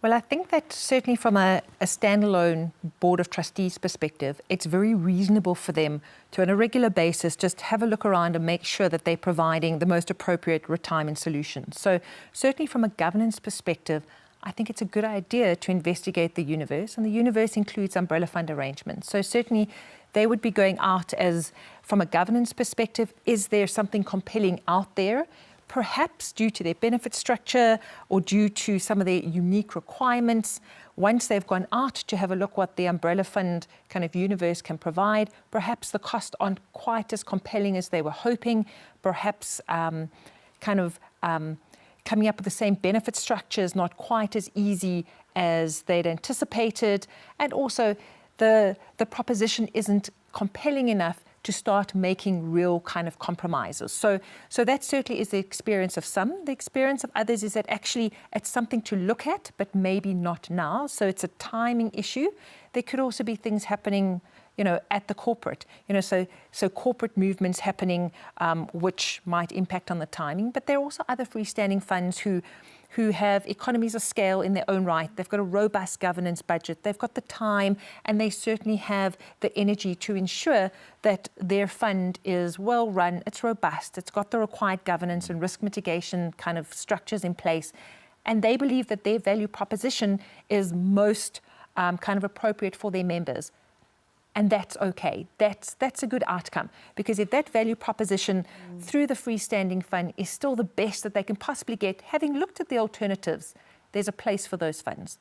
Well, I think that certainly from a standalone board of trustees perspective, it's very reasonable for them to, on a regular basis, just have a look around and make sure that they're providing the most appropriate retirement solutions. So certainly from a governance perspective, I think it's a good idea to investigate the universe, and the universe includes umbrella fund arrangements. So certainly they would be going out as, from a governance perspective, is there something compelling out there? perhaps due to their benefit structure or due to some of their unique requirements, once they've gone out to have a look what the umbrella fund kind of universe can provide, perhaps the costs aren't quite as compelling as they were hoping, perhaps coming up with the same benefit structure is not quite as easy as they'd anticipated, and also the proposition isn't compelling enough to start making real kind of compromises. So that certainly is the experience of some. The experience of others is that actually it's something to look at, but maybe not now. So it's a timing issue. There could also be things happening, at the corporate, so corporate movements happening, which might impact on the timing. But there are also other freestanding funds who have economies of scale in their own right. They've got a robust governance budget. They've got the time, and they certainly have the energy to ensure that their fund is well run, it's robust, it's got the required governance and risk mitigation kind of structures in place. And they believe that their value proposition is most kind of appropriate for their members. And that's okay. That's a good outcome, because if that value proposition through the freestanding fund is still the best that they can possibly get, having looked at the alternatives, there's a place for those funds.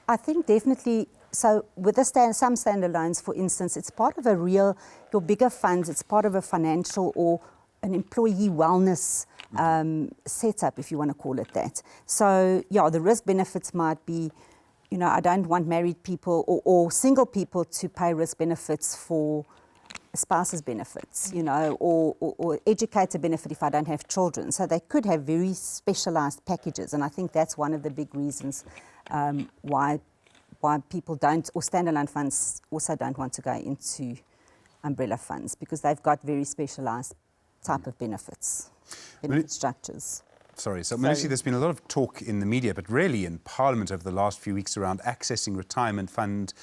I think definitely. So with some standalones, for instance, it's part of your bigger funds. It's part of a financial or an employee wellness setup, if you want to call it that. So the risk benefits might be, I don't want married people or single people to pay risk benefits for spouse's benefits, or educator benefit if I don't have children. So they could have very specialised packages, and I think that's one of the big reasons why people don't, or standalone funds also don't want to go into umbrella funds, because they've got very specialised type of benefit structures. Sorry, so Malusi, there's been a lot of talk in the media, but really in Parliament over the last few weeks around accessing retirement funds.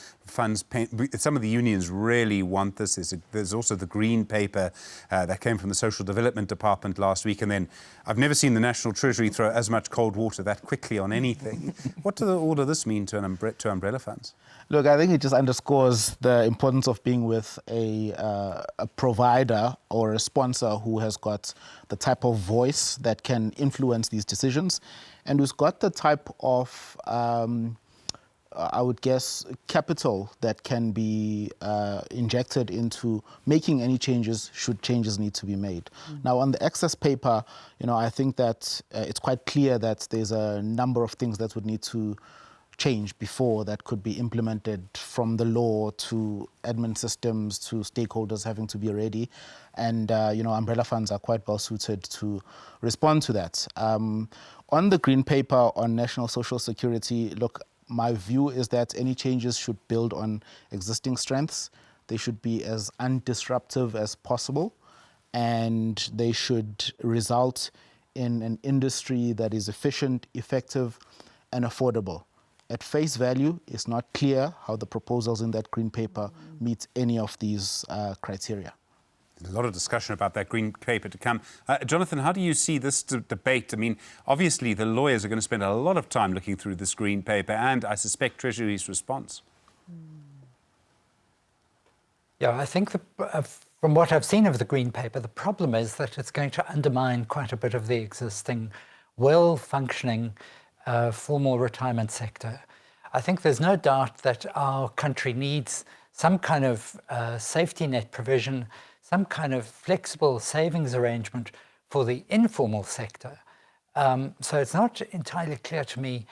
Some of the unions really want this. There's also the green paper that came from the Social Development Department last week, and then I've never seen the National Treasury throw as much cold water that quickly on anything. What does all of this mean to umbrella funds? Look, I think it just underscores the importance of being with a provider or a sponsor who has got the type of voice that can influence these decisions, and who's got the type of, I would guess, capital that can be injected into making any changes should changes need to be made. Now, on the excess paper, I think that it's quite clear that there's a number of things that would need to change before that could be implemented, from the law to admin systems to stakeholders having to be ready. And, umbrella funds are quite well suited to respond to that. On the green paper on national social security, look, my view is that any changes should build on existing strengths. They should be as undisruptive as possible, and they should result in an industry that is efficient, effective, and affordable. At face value, it's not clear how the proposals in that green paper meet any of these criteria. There's a lot of discussion about that green paper to come. Jonathan, how do you see this debate? I mean, obviously the lawyers are going to spend a lot of time looking through this green paper, and I suspect Treasury's response. Yeah, I think from what I've seen of the green paper, the problem is that it's going to undermine quite a bit of the existing well-functioning formal retirement sector. I think there's no doubt that our country needs some kind of safety net provision, some kind of flexible savings arrangement for the informal sector. So it's not entirely clear to me,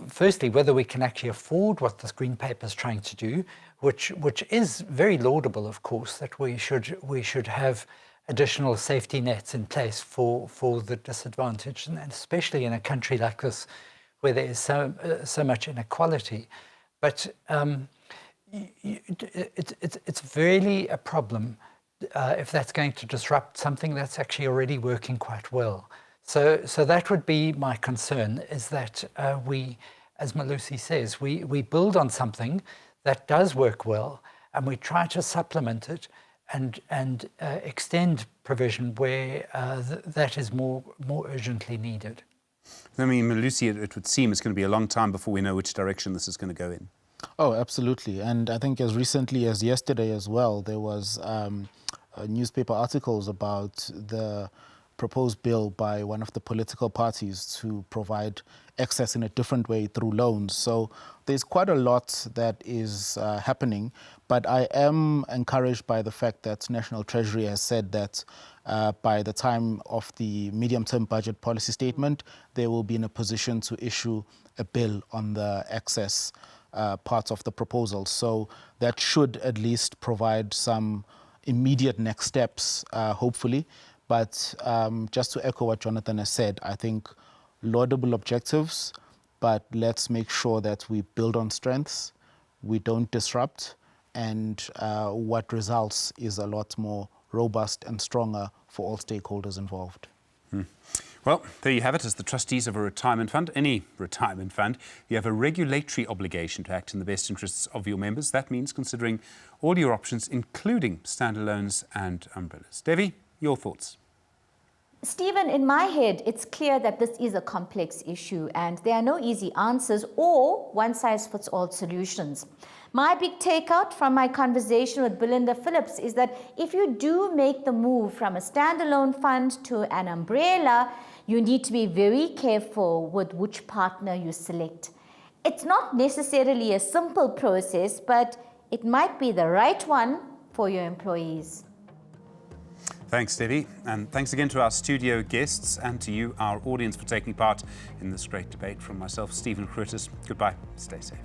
firstly, whether we can actually afford what this green paper is trying to do, which is very laudable, of course, that we should have additional safety nets in place for the disadvantaged, and especially in a country like this where there is so much inequality. But it's really a problem if that's going to disrupt something that's actually already working quite well. So that would be my concern, is that we, as Malusi says, we build on something that does work well, and we try to supplement it and extend provision where that is more urgently needed. I mean, Malusi, it would seem it's going to be a long time before we know which direction this is going to go in. Oh, absolutely. And I think as recently as yesterday as well, there was newspaper articles about the proposed bill by one of the political parties to provide access in a different way through loans. So there's quite a lot that is happening, but I am encouraged by the fact that National Treasury has said that by the time of the medium-term budget policy statement, they will be in a position to issue a bill on the access parts of the proposal. So that should at least provide some immediate next steps, hopefully. But just to echo what Jonathan has said, I think laudable objectives, but let's make sure that we build on strengths, we don't disrupt, and what results is a lot more robust and stronger for all stakeholders involved. Well, there you have it. As the trustees of a retirement fund, any retirement fund, you have a regulatory obligation to act in the best interests of your members. That means considering all your options, including standalones and umbrellas. Devi, your thoughts? Stephen, in my head, it's clear that this is a complex issue and there are no easy answers or one-size-fits-all solutions. My big takeout from my conversation with Belinda Phillips is that if you do make the move from a standalone fund to an umbrella, you need to be very careful with which partner you select. It's not necessarily a simple process, but it might be the right one for your employees. Thanks, Devi. And thanks again to our studio guests and to you, our audience, for taking part in this great debate. From myself, Stephen Curtis, goodbye. Stay safe.